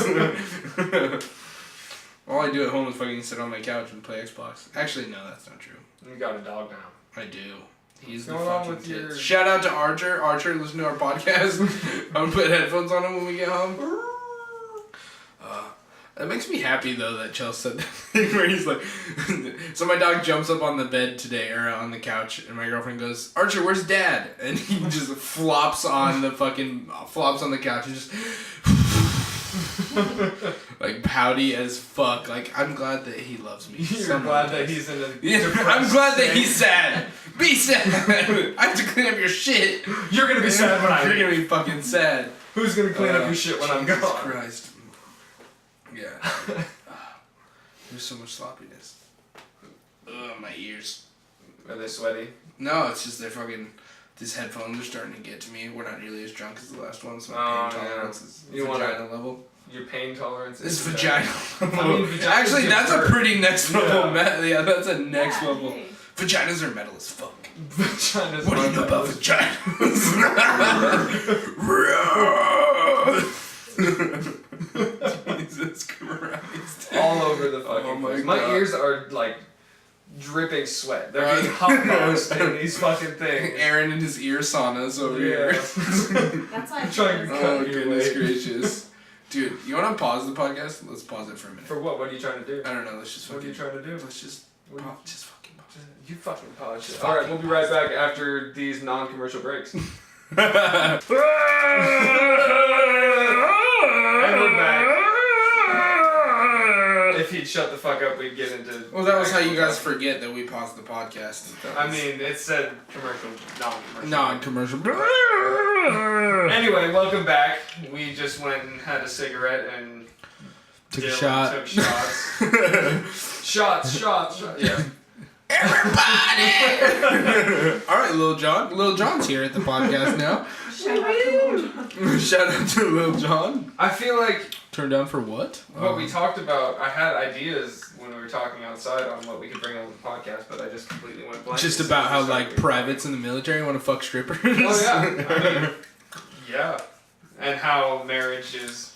All I do at home is fucking sit on my couch and play Xbox. Actually, no, that's not true. You got a dog now. I do. He's the What's going on fucking with tits. your- Shout out to Archer. Archer, listen to our podcast. I'm gonna put headphones on him when we get home. It makes me happy though that Chelsea said that thing where he's like, so my dog jumps up on the bed today or on the couch, and my girlfriend goes, Archer, where's Dad? And he just flops on the couch and just like pouty as fuck. Like, I'm glad that he loves me. You're glad that he's in a I'm glad that he's sad. Be sad. I have to clean up your shit. You're gonna be sad when I You're leave. gonna be fucking sad. Who's gonna clean up your shit when I'm gone? Jesus Christ. Yeah. There's so much sloppiness. Ugh, my ears. Are they sweaty? No, it's just they're fucking. These headphones are starting to get to me. We're not nearly as drunk as the last one, so my pain tolerance is vagina level. Your pain tolerance It's is vagina level. I mean, vaginas Actually, get that's hurt. a pretty next level. Yeah. Yeah, that's a next Yeah, level. hey. Vaginas are metal as fuck. Vagina's What do you know about vaginas? Jesus Christ. all over the fucking Oh my place. My God. ears are like dripping sweat. They're being hot in these fucking things. Aaron and his ear saunas over here. That's why I Trying to chose- cut Oh, your goodness weight. gracious. Dude, you want to pause the podcast? Let's pause it for a minute. For what? What are you trying to do? I don't know, let's just What are you fucking... trying to do? Let's just... What are you- Just fucking pause You fucking pause it. Fucking Alright, we'll be right pause back after these non-commercial breaks. And it. we're back. If he'd shut the fuck up, we'd get into... Well, that was how you guys forget that we paused the podcast. I mean, it said commercial, non-commercial. Non-commercial. Anyway, welcome back. We just went and had a cigarette and Took a Dylan shot. took shots. shots. Yeah. Everybody! Alright, Lil Jon. Lil Jon's here at the podcast now. Shout out to Lord. Shout out to Lil Jon. I feel like Turned down for what? what we talked about, I had ideas when we were talking outside on what we could bring on the podcast, but I just completely went blank. Just as about soon how, as we like, started privates in the military want to fuck strippers. Oh, yeah. I mean, yeah. And how marriage is,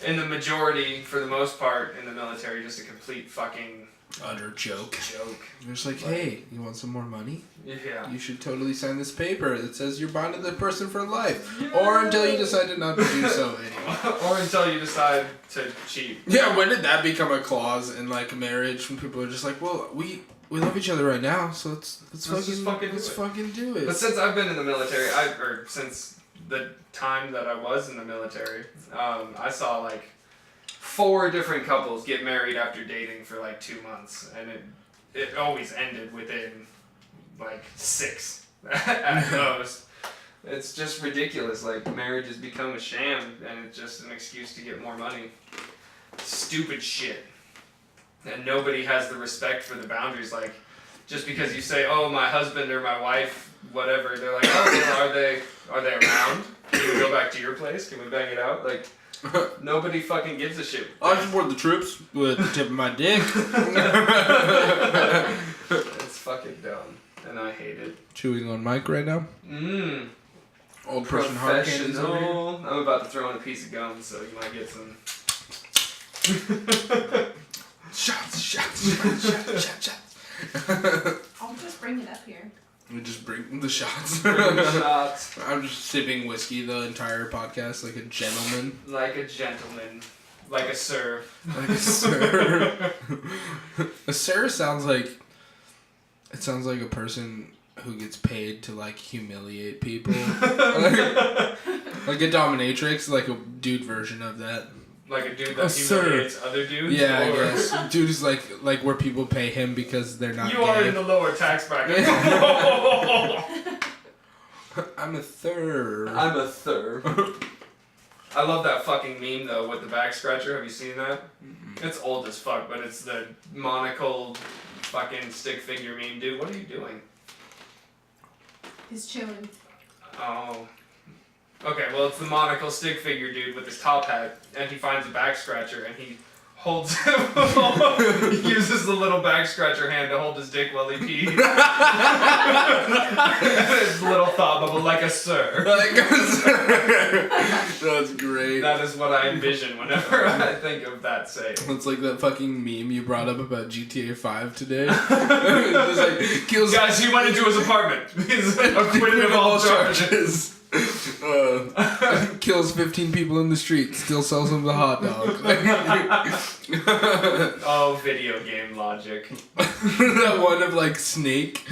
in the majority, for the most part, in the military, just a complete fucking Utter joke. joke. They're just like, hey, you want some more money? Yeah. You should totally sign this paper that says you're bonded to the person for life. Or until you decide to not to do so anymore. Or until you decide to cheat. Yeah, when did that become a clause in, like, marriage? When people are just like, well, we love each other right now, so let's just fucking fucking do it. But since I've been in the military, or since the time that I was in the military, I saw like 4 different couples get married after dating for like 2 months, and it always ended within like 6 at most. It's just ridiculous. Like, marriage has become a sham, and it's just an excuse to get more money. Stupid shit. And nobody has the respect for the boundaries. Like, just because you say, "Oh, my husband or my wife," whatever, they're like, "Oh, well, are they around? Can we go back to your place? Can we bang it out?" Like, nobody fucking gives a shit. I support the troops with the tip of my dick. It's fucking dumb, and I hate it. Chewing on mic right now. Old person hard candies over here. Professional. I'm about to throw in a piece of gum, so you might get some. Shots. I'll just bring it up here. We just bring the shots. Shots I'm just sipping whiskey the entire podcast like a gentleman. like a gentleman, like a sir. Like a sir. A sir sounds like... It sounds like a person who gets paid to, like, humiliate people. Like a dominatrix, like a dude version of that. Like a dude A that sir. humiliates other dudes. Yeah, I or guess. Dude is like where people pay him because they're not You are gay. in the lower tax bracket. I'm a third. I'm a third. I love that fucking meme though with the back scratcher. Have you seen that? It's old as fuck, but it's the monocle fucking stick figure meme. Dude, what are you doing? He's chewing. Oh. Okay, well it's the monocle stick figure dude with his top hat, and he finds a back scratcher and he holds he uses the little back scratcher hand to hold his dick while he pees. His little thought bubble like a sir. That's great. That is what I envision whenever I think of that saying. It's like that fucking meme you brought up about GTA 5 today. It's just like, kills Guys, he went into his apartment. He's acquitted of all charges. Kills 15 people in the street, still sells them the hot dog. Oh, video game logic. That one of like Snake.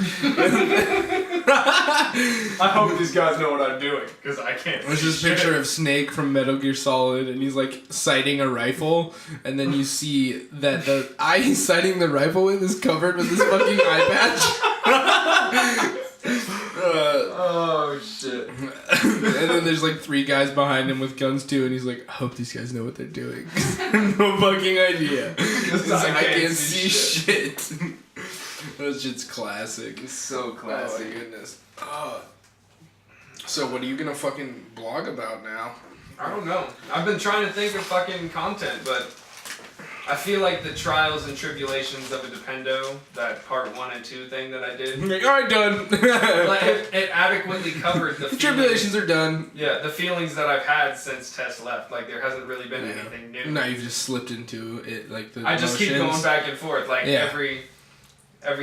I hope these guys know what I'm doing, because I can't There's see this shit. picture of Snake from Metal Gear Solid, and he's like sighting a rifle, and then you see that the eye he's sighting the rifle with is covered with this fucking eye patch. Oh, shit. And then there's like 3 guys behind him with guns too, and he's like, I hope these guys know what they're doing. No fucking idea. He's like, I can't see shit. That shit's classic. It's so Oh my classic. goodness. So what are you gonna fucking blog about now? I don't know. I've been trying to think of fucking content, but I feel like the trials and tribulations of a Dependo, that part 1 and 2 thing that I did, Like, alright, done. like it adequately covered the Tribulations are done. Yeah, the feelings that I've had since Tess left. Like, there hasn't really been anything new. Now you've just slipped into it, like the I just keep emotions. going back and forth. Like, Yeah. every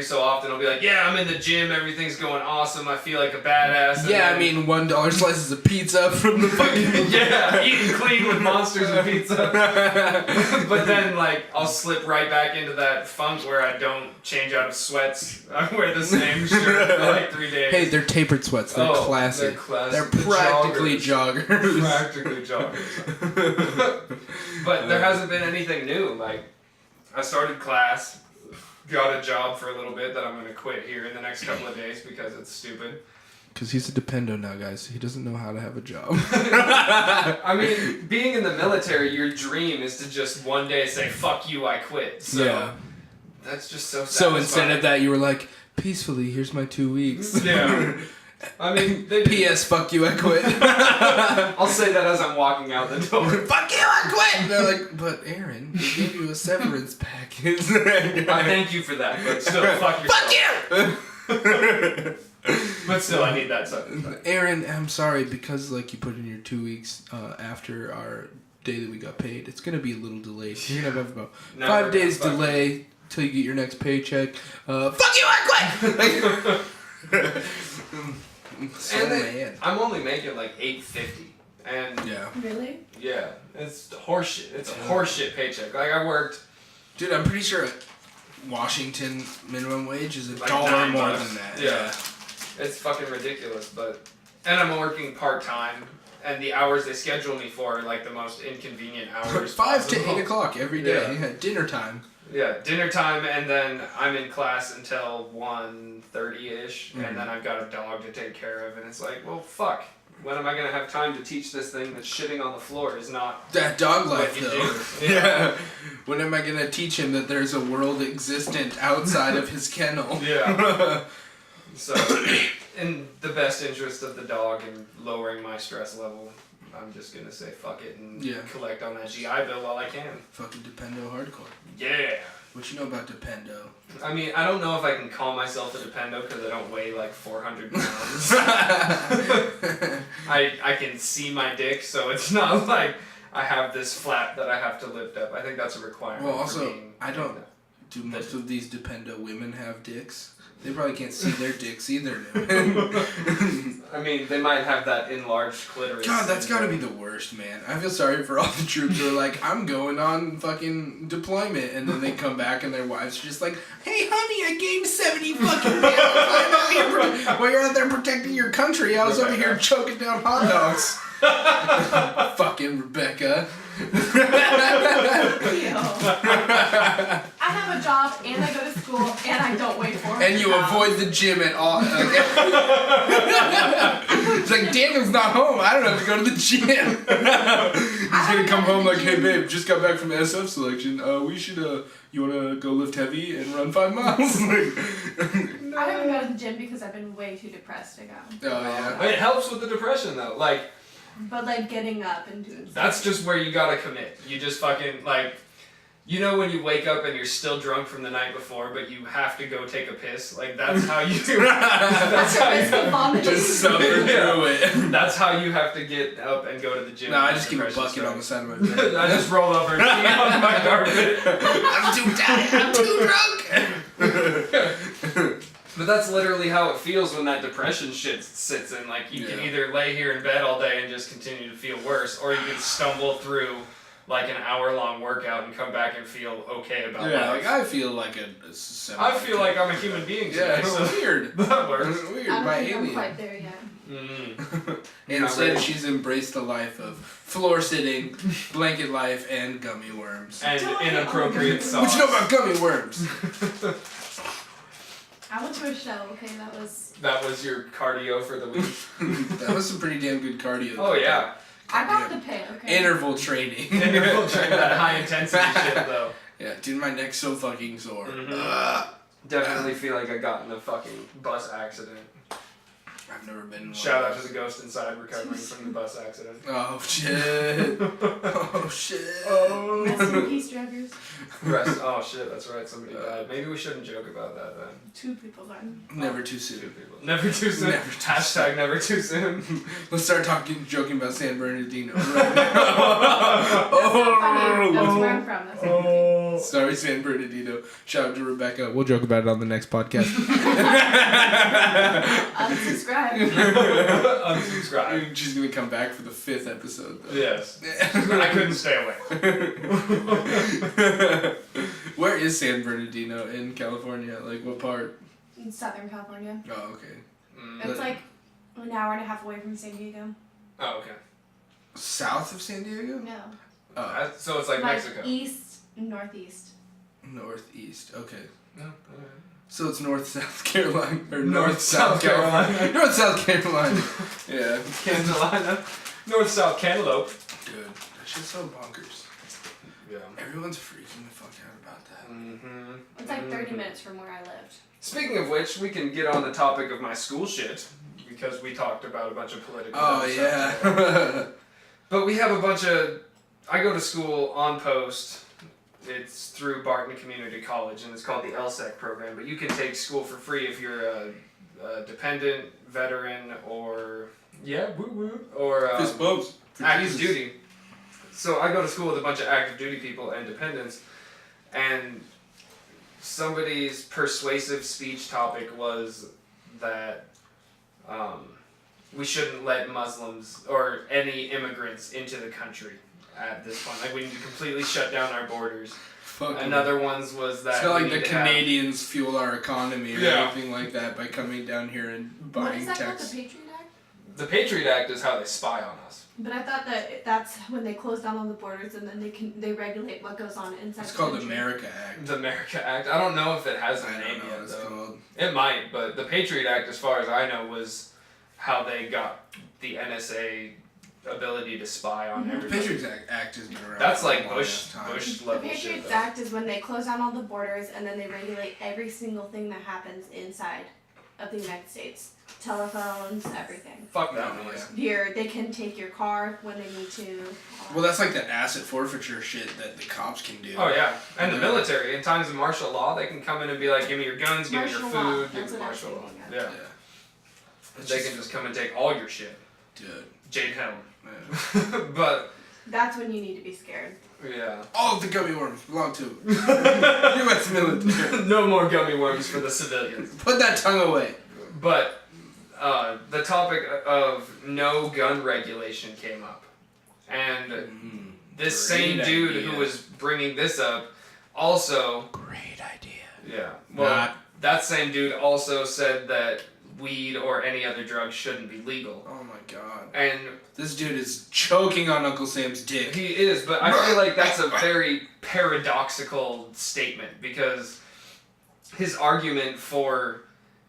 so often I'll be like, yeah, I'm in the gym, everything's going awesome, I feel like a badass. And Yeah, I then- mean, $1 slices of pizza from the fucking... yeah, eating clean with monsters and pizza. But then, like, I'll slip right back into that funk where I don't change out of sweats. I wear the same shirt for like 3 days. Hey, they're tapered sweats. They're classic. They're classic. They're The practically joggers. Practically joggers. But there hasn't been anything new. Like, I started class, got a job for a little bit that I'm going to quit here in the next couple of days because it's stupid. Because he's a dependo now, guys. He doesn't know how to have a job. I mean, being in the military, your dream is to just one day say, fuck you, I quit. So Yeah. that's just so So instead satisfying. of that, you were like, peacefully, here's my 2 weeks. Yeah. I mean, they P.S. Fuck you, I quit. I'll say that as I'm walking out the door. Fuck you, I quit! And they're like, but Aaron, we gave you a severance package. I thank you for that, but still, fuck yourself. Fuck you! But still, I need that stuff. Aaron, I'm sorry, because like you put in your 2 weeks after our day that we got paid, it's gonna be a little delayed. You're gonna have about No, 5 days fuck delay till you get your next paycheck. Fuck you, I quit! So And man. then, I'm only making like $8.50, and Yeah. Really? yeah, it's horseshit. It's a horseshit paycheck. Like I worked Dude, I'm pretty sure Washington minimum wage is like $1 $9 more than that. Yeah, it's fucking ridiculous. And I'm working part time, and the hours they schedule me for are like the most inconvenient hours. 5 to possible. 8 o'clock every day. Yeah. Yeah, dinner time. Yeah, dinner time, and then I'm in class until 1:30ish, Mhm. and then I've got a dog to take care of, and it's like, well, fuck. When am I gonna have time to teach this thing that shitting on the floor is not That dog what life, you though. do? Yeah. When am I gonna teach him that there's a world existent outside of his kennel? Yeah. So, in the best interest of the dog and lowering my stress level, I'm just gonna say fuck it and Yeah. collect on that GI Bill while I can. Fucking Dependo hardcore. Yeah. What you know about Dependo? I mean, I don't know if I can call myself a Dependo because I don't weigh like 400 pounds. I can see my dick, so it's not like I have this flap that I have to lift up. I think that's a requirement. Well, for also, being I don't- Do most of these Dependo women have dicks? They probably can't see their dicks either. I mean, they might have that enlarged clitoris. God, that's gotta be the worst, man. I feel sorry for all the troops who are like, I'm going on fucking deployment, and then they come back and their wives are just like, hey, honey, I gained 70 fucking pounds while you're out there protecting your country. I was over here choking down hot dogs. Fucking Rebecca. Ew. I have a job and I go to school and I don't wait for it. And you avoid the gym at all. It's like, Daniel's not home. I don't have to go to the gym. He's gonna come home like, hey babe, just got back from SF selection. We should, you wanna go lift heavy and run 5 miles? I haven't gone to the gym because I've been way too depressed to go. Oh yeah. It helps with the depression though. Like, But like getting up and doing stuff. that's just where you gotta commit. You just fucking like, you know when you wake up and you're still drunk from the night before, but you have to go take a piss. Like that's how you. That's how a risk of vomiting. Just suffer through it. That's how you have to get up and go to the gym. No, I when just keep a depression bucket on the starts. side of my bed. I just roll over and pee on my carpet. I'm too tired. I'm too drunk. But that's literally how it feels when that depression shit sits in. Like, you can either lay here in bed all day and just continue to feel worse, or you can stumble through like an hour-long workout and come back and feel okay about Yeah, life. like I feel like a 7. I feel like I'm a human being today. Yeah, it's so weird. that works. It's weird. I don't My think I'm alien. quite there yet. Mm. And Not instead, ready. she's embraced the life of floor sitting, blanket life, and gummy worms. And Don't inappropriate I- sauce. What you know about gummy worms? I went to a show, okay, that was... That was your cardio for the week. That was some pretty damn good cardio. Oh yeah. I got Yeah. the pay, okay? Interval training. Interval training, that high intensity shit though. Yeah, dude, my neck's so fucking sore. Mhm. Definitely feel like I got in a fucking bus accident. I've never been in one. Shout out to the ghost inside recovering from the bus accident. Oh shit. Oh shit. Rest in peace, drivers. Rest. Oh shit, that's right. Somebody died. Maybe we shouldn't joke about that then. 2 people died. Never too Two soon. people. Never too soon. Never too Hashtag never too soon. Let's start joking about San Bernardino right now. That's not funny. That's where I'm from. That's not funny. Sorry, San Bernardino. Shout out to Rebecca. We'll joke about it on the next podcast. Unsubscribe. Unsubscribe. She's gonna come back for the 5th episode, though. Yes. I couldn't stay away. Where is San Bernardino in California? Like, what part? In Southern California. Oh, okay. It's like an hour and a half away from San Diego. Oh, okay. South of San Diego? No. Oh, So it's like Mexico. East, northeast. northeast. Okay. No, So it's North South Carolina or North South Carolina. North South Carolina. Yeah. Cantalina. North South Cantaloupe. Dude, that shit's so bonkers. Yeah. Everyone's freaking the fuck out about that. Mm-hmm. It's like 30 minutes from where I lived. Speaking of which, we can get on the topic of my school shit because we talked about a bunch of political. Oh stuff. yeah. But we have a bunch of. I go to school on post. It's through Barton Community College, and it's called the LSEC program. But you can take school for free if you're a dependent, veteran, or or Fist bumps. for active Jesus. duty. So I go to school with a bunch of active duty people and dependents, and somebody's persuasive speech topic was that we shouldn't let Muslims or any immigrants into the country at this point. Like, we need to completely shut down our borders. Fuck Another one's was that It's not we like the need to have- Canadians fuel our economy or Yeah. anything like that by coming down here and What buying is that called? texts. The Patriot Act? The Patriot Act is how they spy on us. But I thought that that's when they close down all the borders and then they regulate what goes on inside It's the called the country. America Act. The America Act. I don't know if it has a I don't name know yet, what it's though. called. It might, but the Patriot Act, as far as I know, was how they got the NSA ability to spy on Mhm. The everybody. Patriots Act has been around. That's for a like long Bush enough time. Bush The level shit. Patriots Though. Act is when they close down all the borders and then they regulate every single thing that happens inside of the United States. Telephones, everything. Fuck that Oh, noise. They can take your car when they need to. Well, that's like the asset forfeiture shit that the cops can do. Oh yeah, and the Yeah. military. In times of martial law, they can come in and be like, "Give me your guns, give me your Martial law, food, give that's me what I was martial law." thinking of. Yeah, It's they just- can just come and take all your shit. Dude. Jade Helm. Yeah. But That's when you need to be scared. yeah, All of the gummy worms belong to U.S. military. no more gummy worms for the civilians. Put that tongue away. But the topic of no gun regulation came up, and this same Great dude idea. who was bringing this up also, Great idea. yeah, well, Not- that same dude also said that weed or any other drug shouldn't be legal, Oh my god. and This dude is choking on Uncle Sam's dick. he is, but I feel like that's a very paradoxical statement because his argument for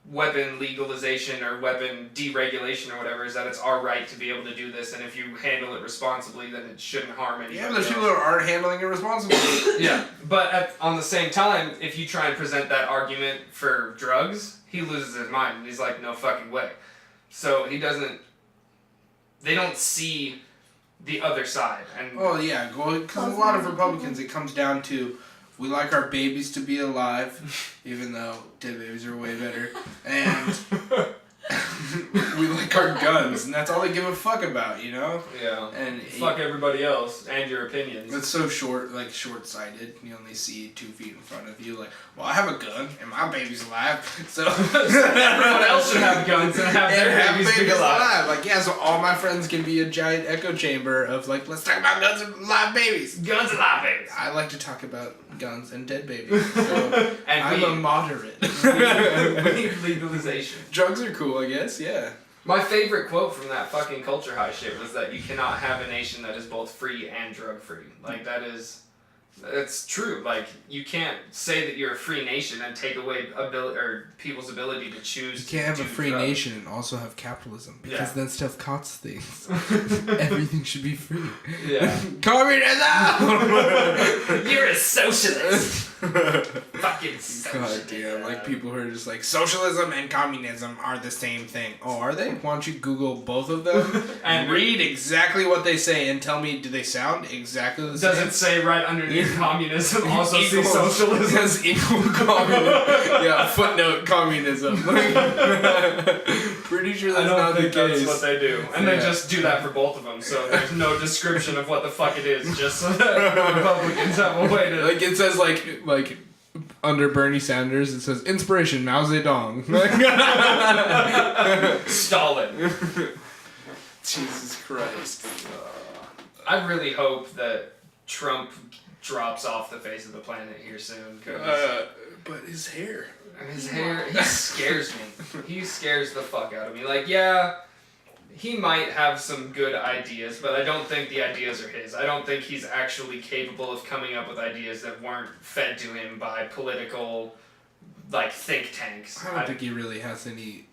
weapon legalization or weapon deregulation or whatever is that it's our right to be able to do this, and if you handle it responsibly, then it shouldn't harm anybody. Yeah, but there's else. people who aren't handling it responsibly. Yeah, but on the same time, if you try and present that argument for drugs, he loses his mind and he's like, no fucking way. So he doesn't. They don't see the other side, and Well, yeah, because a lot of Republicans, it comes down to we like our babies to be alive, even though dead babies are way better, and We like our guns, and that's all they give a fuck about, you know? Yeah. And Fuck everybody else and your opinions. it's so short-sighted. You only see 2 feet in front of you. Like, well, I have a gun, and my baby's alive, so Everyone else should have guns and have their babies be alive. Like, yeah, so all my friends can be a giant echo chamber of like, let's talk about guns and live babies. Guns and live babies. I like to talk about guns and dead babies. So And I'm weed. a moderate. We need legalization. Drugs are cool, I guess. Yeah. My favorite quote from that fucking culture high shit was that you cannot have a nation that is both free and drug free. Like that's true. Like you can't say that you're a free nation and take away people's ability to choose. You can't have a to do free drugs. nation and also have capitalism because Yeah. then stuff costs things. Everything should be free. Yeah. Communism. You're a socialist. Fucking socialist. God damn, like people who are just like socialism and communism are the same thing. Oh, are they? Why don't you Google both of them and read exactly what they say and tell me, do they sound exactly the same? Does it say right underneath communism also see Equals- socialism? Has equal communism. Yeah, footnote communism. Pretty sure I that's don't not the think that's case. what they do. And they Yeah. just do that for both of them, so there's no description of what the fuck it is, just so that the Republicans have a way to... Like it says like under Bernie Sanders, it says inspiration Mao Zedong. Stalin. Jesus Christ. I really hope that Trump drops off the face of the planet here soon, because But his hair. his hair, he scares me. He scares the fuck out of me. Like, yeah, he might have some good ideas, but I don't think the ideas are his. I don't think he's actually capable of coming up with ideas that weren't fed to him by political, like, think tanks. I don't think he really has any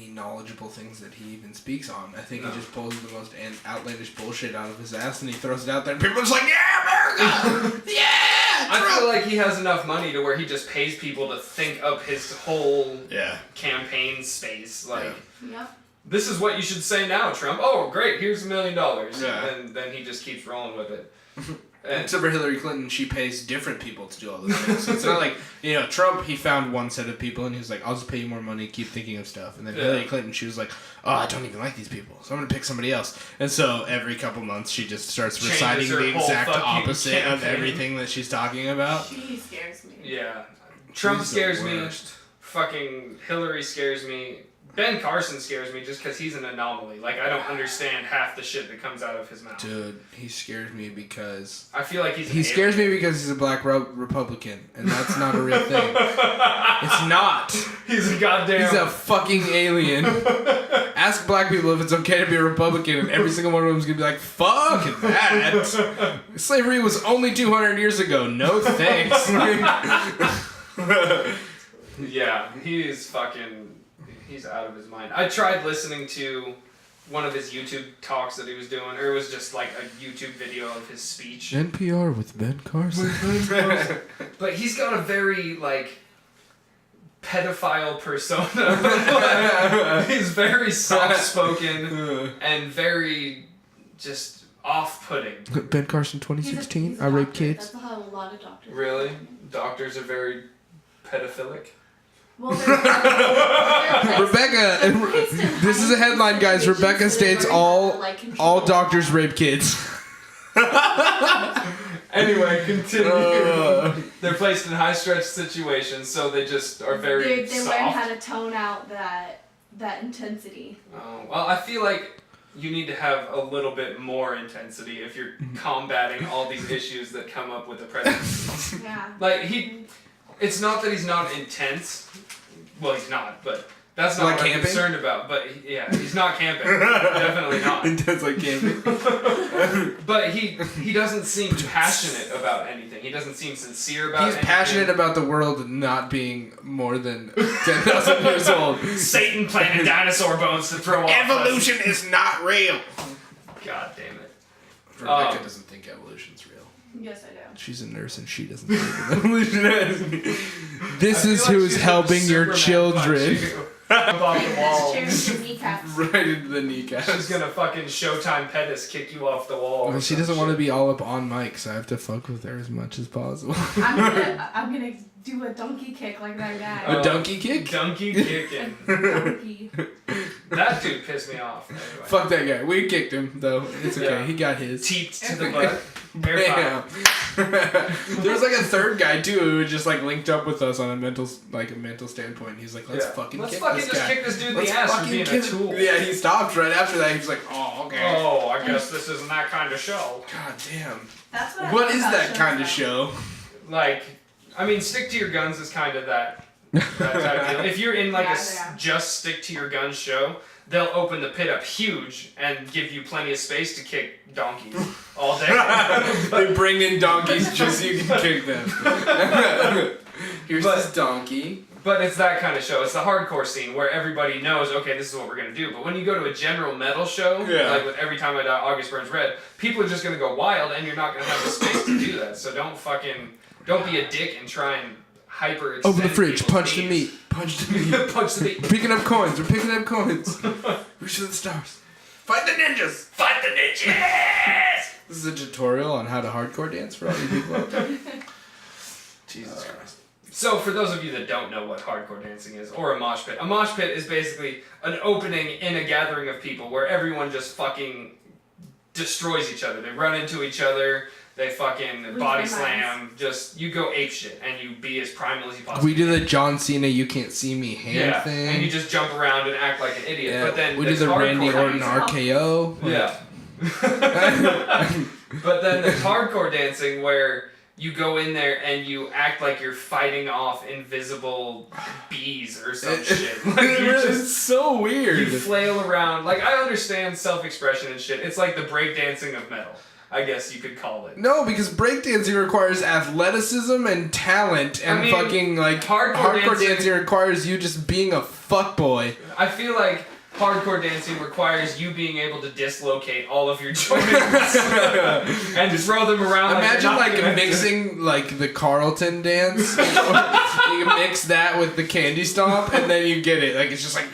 knowledgeable things that he even speaks on. I think No. he just pulls the most outlandish bullshit out of his ass and he throws it out there and people are just like, yeah, America! Yeah! I Trump! feel like he has enough money to where he just pays people to think up his whole Yeah. campaign space. Like, Yep. this is what you should say now, Trump. Oh, great, here's $1 million. Yeah. And then he just keeps rolling with it. And Except for Hillary Clinton, she pays different people to do all those things. So it's not like, Trump, he found one set of people and he was like, I'll just pay you more money, keep thinking of stuff. And then Yeah. Hillary Clinton, she was like, oh, I don't even like these people, so I'm going to pick somebody else. And so every couple months, she just starts Changes reciting her the whole exact fucking opposite of campaign. everything that she's talking about. She scares me. yeah. Trump She's the scares me. worst. Fucking Hillary scares me. Ben Carson scares me just because he's an anomaly. Like, I don't understand half the shit that comes out of his mouth. Dude, he scares me because... I feel like he's He scares me because he's a black Republican, and that's not a real thing. It's not. He's a goddamn... He's a fucking alien. Ask black people if it's okay to be a Republican, and every single one of them is gonna be like, fuck that. Slavery was only 200 years ago. No thanks. Yeah, he is fucking... He's out of his mind. I tried listening to one of his YouTube talks that he was doing, or it was just like a YouTube video of his speech. NPR with Ben Carson. But he's got a very, like, pedophile persona. He's very soft-spoken and very just off-putting. Ben Carson He's 2016. he's a I raped doctor. kids. That's how a lot of doctors. Really? Doctors are very pedophilic? Well, they're Rebecca, this is a headline, guys. Rebecca states all doctors rape kids. Anyway, continue. They're placed in high-stress situations, so they just are very They soft. learn how to tone out that intensity. Oh, well, I feel like you need to have a little bit more intensity if you're combating all these issues that come up with the presidency. Yeah. Like, it's not that he's not intense. Well, he's not, but that's not Like what I'm camping? concerned about. But, yeah, he's not camping. Definitely not. Intense like camping. But he doesn't seem passionate about anything. He doesn't seem sincere about He's anything. passionate about the world not being more than 10,000 years old. Satan planted dinosaur bones to throw off Evolution is not real. us. God damn it. Rebecca doesn't think evolution's real. Yes, I do. She's a nurse and she doesn't believe in evolution. This I is feel like who's she's helping gonna your Superman children. punch you up off the wall. Just tear your kneecaps. Right into the kneecaps. She's gonna fucking Showtime Pettis kick you off the wall. Well, she doesn't want to be all up on mic, so I have to fuck with her as much as possible. I'm gonna do a donkey kick like that guy. A donkey kick? Donkey kicking. Donkey. That dude pissed me off. Anyway. Fuck that guy. We kicked him though. It's okay. Yeah. He got his. Teeped to the butt. Air Bam. There was like a third guy too who just like linked up with us on a mental standpoint. He's like, let's fucking Let's kick fucking this just guy. kick this dude in Let's the ass for fucking being a kick him. tool. Yeah, he stopped right after that. He was like, oh, okay. Oh, I guess this isn't that kind of show. God damn. That's what I What love is about that shows, kind of though. show? Like, I mean, stick to your guns is kind of that type of deal. If you're in like Yeah. just stick to your guns show, they'll open the pit up huge and give you plenty of space to kick donkeys all day. They bring in donkeys just so you can kick them. Here's this donkey. But it's that kind of show. It's the hardcore scene where everybody knows, okay, this is what we're gonna do. But when you go to a general metal show, Yeah. like with Every Time I Die, August Burns Red, people are just gonna go wild, and you're not gonna have the space to do that. So don't be a dick and try and hyper. Open the fridge, punch the meat. Punch the meat. Punch the meat. Picking up coins. We're picking up coins. Reach for the stars. Fight the ninjas. Fight the ninjas! This is a tutorial on how to hardcore dance for all you people out there. Jesus Christ. So for those of you that don't know what hardcore dancing is, or a mosh pit is basically an opening in a gathering of people where everyone just fucking destroys each other. They run into each other. They fucking Lose body their slam. Just you go ape shit and you be as primal as you possibly. We do the John Cena "You Can't See Me" hand thing. and you just jump around and act like an idiot. Yeah, But then we do there's the Randy hardcore Orton dancing. RKO. Yeah. But then there's hardcore dancing where you go in there and you act like you're fighting off invisible bees or some shit. Like you It's just so weird. you flail around. Like I understand self-expression and shit. It's like the breakdancing of metal, I guess you could call it. No, because breakdancing requires athleticism and talent, and I mean, fucking like hardcore dancing requires you just being a fuckboy. I feel like hardcore dancing requires you being able to dislocate all of your joints and throw them around. Imagine like, like you're not connected. mixing like the Carlton dance. You mix that with the candy stomp, and then you get it. Like it's just like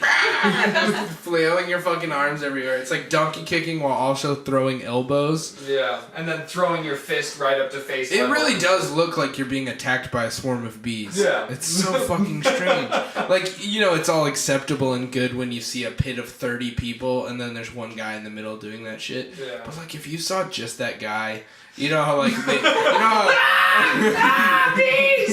flailing your fucking arms everywhere. It's like donkey kicking while also throwing elbows. Yeah, and then throwing your fist right up to face It level. really does look like you're being attacked by a swarm of bees. Yeah. It's so fucking strange. Like, you know, it's all acceptable and good when you see a pit of 30 people and then there's one guy in the middle doing that shit. Yeah. But, like, if you saw just that guy, you know how, like, they, you know how...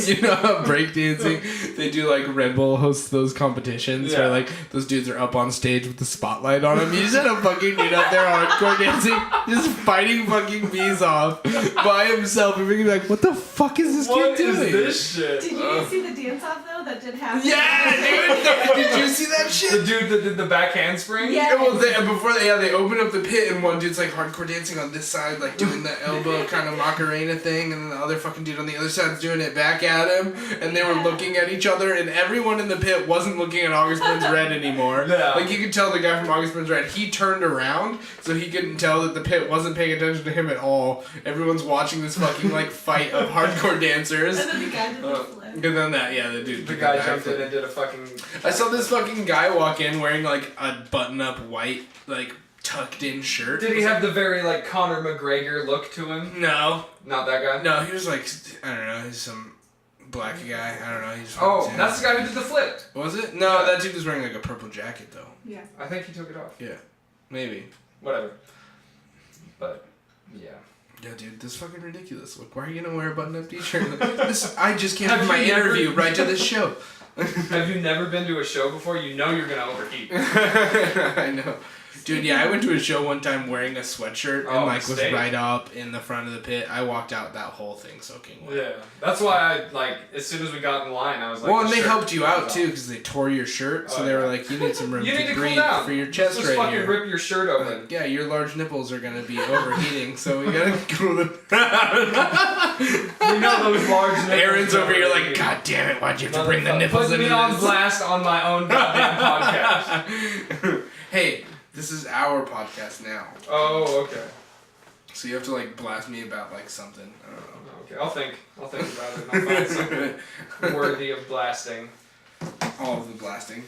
You know how breakdancing, they do like Red Bull hosts those competitions where Yeah. like those dudes are up on stage with the spotlight on them. You just had a fucking dude up there hardcore dancing, just fighting fucking bees off by himself, and being like, "What the fuck is this What kid is doing?" this shit? Did you guys see the dance off though that did happen? Yeah, dude. Did you see that The shit? dude that did the back handspring? Yeah. Well, before they open up the pit, and one dude's like hardcore dancing on this side, like doing the elbow kind of Macarena thing, and then the other fucking dude on the other side's doing it back at him, and they were looking at each other, and everyone in the pit wasn't looking at August Burns Red anymore. Yeah. Like you could tell the guy from August Burns Red, he turned around, so he couldn't tell that the pit wasn't paying attention to him at all. Everyone's watching this fucking like fight of hardcore dancers. And then the guy did the flip. And then the dude. The guy jumped in and did a fucking... I saw this fucking guy walk in wearing like a button-up white, like tucked in shirt. Did he have the very, like, Conor McGregor look to him? No. Not that guy? No, he was like, I don't know, he's some black guy. I don't know. He's Oh, that's the guy who did the flip. Was it? No, Yeah. that dude was wearing like a purple jacket though. Yeah. I think he took it off. Yeah. Maybe. Whatever. But, yeah. Yeah, dude, this is fucking ridiculous. Look, why are you gonna wear a button-up t-shirt? This, I just came Have from my you never- interview right to this show. Have you never been to a show before? You know you're gonna overheat. I know. Dude, yeah, I went to a show one time wearing a sweatshirt and Oh, like was mistake. right up in the front of the pit. I walked out that whole thing soaking wet. Yeah. That's why I, like, as soon as we got in line, I was like... Well, and the they shirt helped you out comes too off. because they tore your shirt, so Oh, they were yeah. like, "You need some room You need to to cool breathe down. for your chest Just right fucking here." rip your shirt open. Like, yeah, your large nipples are gonna be overheating, so we gotta cool them. We know those large nipples. Aaron's over here like, overheat. "God damn it! Why'd you have to bring the nipples Putting into me on this?" blast on my own goddamn podcast. Hey, this is our podcast now, Oh, okay. so you have to like blast me about like something. I don't know. Okay, I'll think about it and I'll find something worthy of blasting. All of the blasting.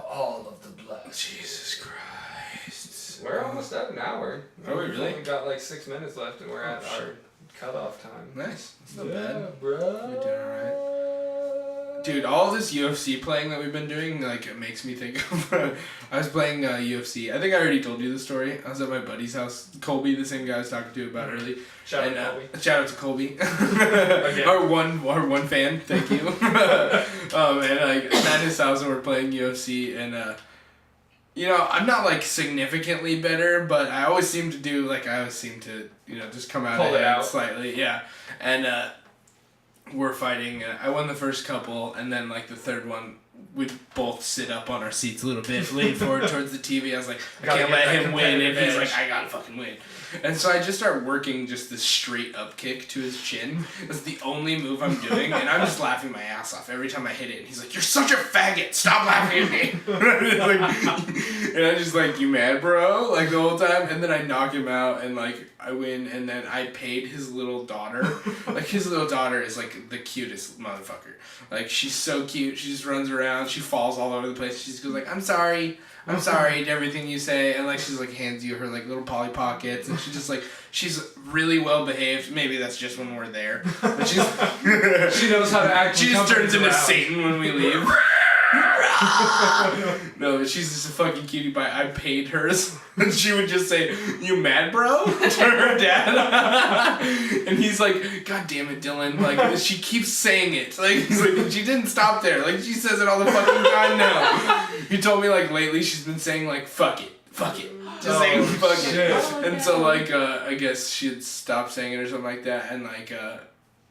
All of the blast. Jesus Christ. We're almost at an hour. Are we We've really? only got like 6 minutes left and we're at Oh, our cutoff time. Nice. That's not yeah, bad. bro. We're doing alright. Dude, all this UFC playing that we've been doing, like, it makes me think of... I was playing UFC. I think I already told you the story. I was at my buddy's house. Colby, the same guy I was talking to about early. Shout out to Colby. Shout out to Colby. Okay. Our one fan, thank you. And like, at his house, and we're playing UFC, and you know, I'm not like significantly better, but I always seem to you know, just come out Pull it ahead out. slightly, yeah. And we're fighting. I won the first couple, and then like the third one, we'd both sit up on our seats a little bit, lean forward towards the TV. I was like, I Gotta can't get let that him win if he's competitive like, I gotta fucking win. And so I just start working just this straight up kick to his chin. That's the only move I'm doing, and I'm just laughing my ass off every time I hit it. And he's like, "You're such a faggot! Stop laughing at me!" And I'm just like, "You mad, bro?" Like the whole time. And then I knock him out, and like I win. And then I paid his little daughter. Like his little daughter is like the cutest motherfucker. Like she's so cute. She just runs around. She falls all over the place. She just goes like, "I'm sorry to everything you say," and like she's like hands you her like little Polly Pockets, and she's really well behaved. Maybe that's just when we're there, but she's She knows how to act. she when just turns company's into around. Satan when we leave. No, but she's just a fucking cutie pie. I paid hers, and she would just say, "You mad, bro?" to her dad, and he's like, "God damn it, Dylan!" Like she keeps saying it. Like he's like, she didn't stop there. Like she says it all the fucking time now. He told me like lately she's been saying like fuck it. Just saying fuck shit. it. Oh, And no. so like I guess she had stopped saying it or something like that, and like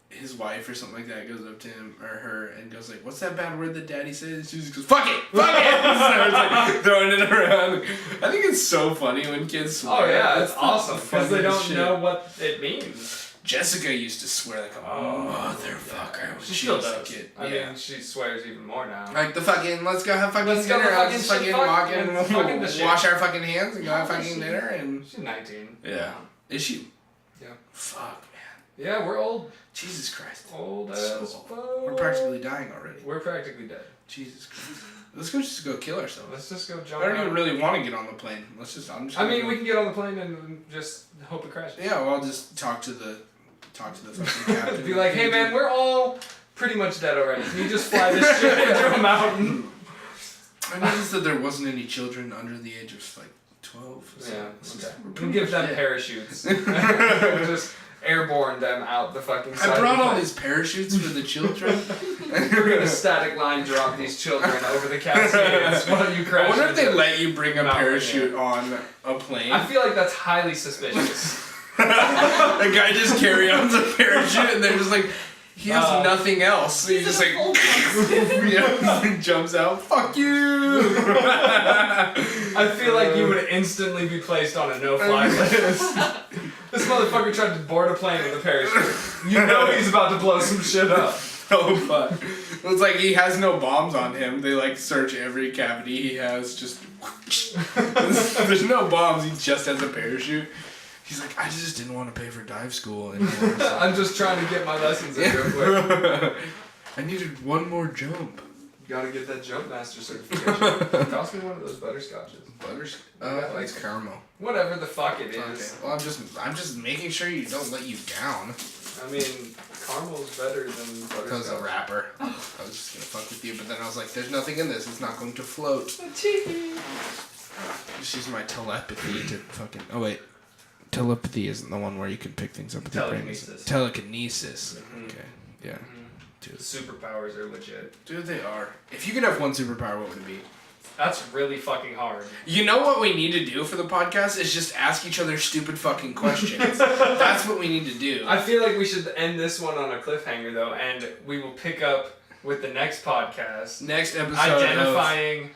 his wife or something like that goes up to him or her and goes like, "What's that bad word that daddy says?" And she just goes, "Fuck it! Fuck it!" And starts like throwing it around. I think it's so funny when kids swear. Oh yeah, That's it's the awesome because they funniest don't shit. know what it means. Jessica used to swear like a motherfucker when She she still was a does. kid. I Yeah. mean, she swears even more now. Like the fucking, let's go have fucking Let's go dinner. have I'll just fucking fucking shit, walk fuck, in, and fucking the shit. wash our fucking hands and go have How old is fucking she? dinner and... She's 19. Yeah. Is she? Yeah. Fuck, man. Yeah, we're old. Jesus Christ. Old So as old. fuck. We're practically dying already. We're practically dead. Jesus Christ. Let's just go kill ourselves. Let's just go jump I don't out. even really want to get on the plane. I'm just I gonna mean, go- we can get on the plane and just hope it crashes. Yeah, well, I'll just talk to the fucking captain. Be like, hey man, we're all pretty much dead already. Can you just fly this ship into a mountain? I noticed that there wasn't any children under the age of like 12. So Yeah, it's okay. just- we're We'll pretty give much them dead. parachutes. We'll just airborne them out the fucking side. I brought of the all plane. these parachutes for the children. We're gonna static line drop these children over the Cascades while you crash. I wonder if they into- let you bring a Mount parachute on a plane. I feel like that's highly suspicious. The guy just carry on the parachute and they're just like, he has nothing else. So you just like, yeah, jumps out. Fuck you. I feel like you would instantly be placed on a no-fly list. This motherfucker tried to board a plane with a parachute. You know he's about to blow some shit up. Oh fuck. It's like he has no bombs on him. They like search every cavity he has. Just there's no bombs. He just has a parachute. He's like, I just didn't want to pay for dive school anymore. So. I'm just trying to get my lessons in real quick. I needed one more jump. Gotta get that jump master certification. Toss me one of those butterscotches. Butters? Yeah, like- it's caramel. Whatever the fuck it Okay. is. Well, I'm just making sure you don't let you down. I mean, caramel's better than That was a butterscotch. rapper. I was just gonna fuck with you, but then I was like, there's nothing in this. It's not going to float. Just use my telepathy to fucking. Oh wait, telepathy isn't the one where you can pick things up with your brain. Telekinesis. Telekinesis. Mhm. Okay. Yeah. The superpowers are legit. Dude, they are. If you could have one superpower, what would it be? That's really fucking hard. You know what we need to do for the podcast is just ask each other stupid fucking questions. That's what we need to do. I feel like we should end this one on a cliffhanger though, and we will pick up with the next podcast Next episode. identifying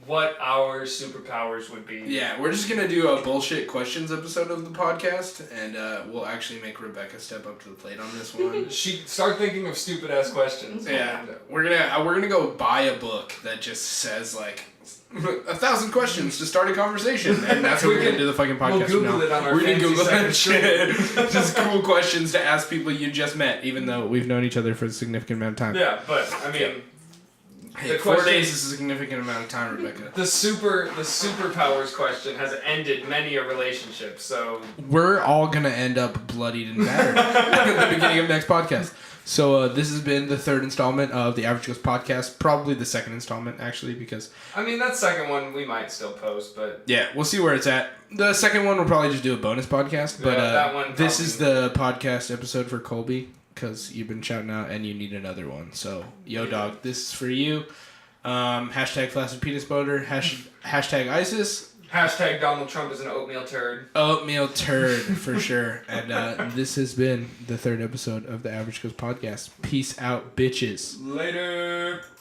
what our superpowers would be. Yeah, we're just gonna do a bullshit questions episode of the podcast, and we'll actually make Rebecca step up to the plate on this one. Start thinking of stupid ass questions. Yeah, And we're gonna go buy a book that just says like 1,000 questions to start a conversation, and that's what We we're gonna can- do the fucking podcast. we'll Google from now. it on our We're gonna fancy Google that second shit. Just cool questions to ask people you just met, even though we've known each other for a significant amount of time. Yeah, but I mean, Hey, the 4 question- days is a significant amount of time, Rebecca. the superpowers question has ended many a relationship. So We're all gonna end up bloodied and battered at the beginning of next podcast. So this has been the third installment of the Average Goes podcast. Probably the second installment, actually, because... I mean, that second one we might still post, but... Yeah, we'll see where it's at. The second one, we'll probably just do a bonus podcast. But that one this is the podcast episode for Colby, because you've been shouting out and you need another one. So, yo, dog, this is for you. Hashtag Flaccid Penis Boner. Hashtag ISIS. Hashtag Donald Trump is an oatmeal turd. Oatmeal turd, for sure. And this has been the third episode of the Average Goes podcast. Peace out, bitches. Later.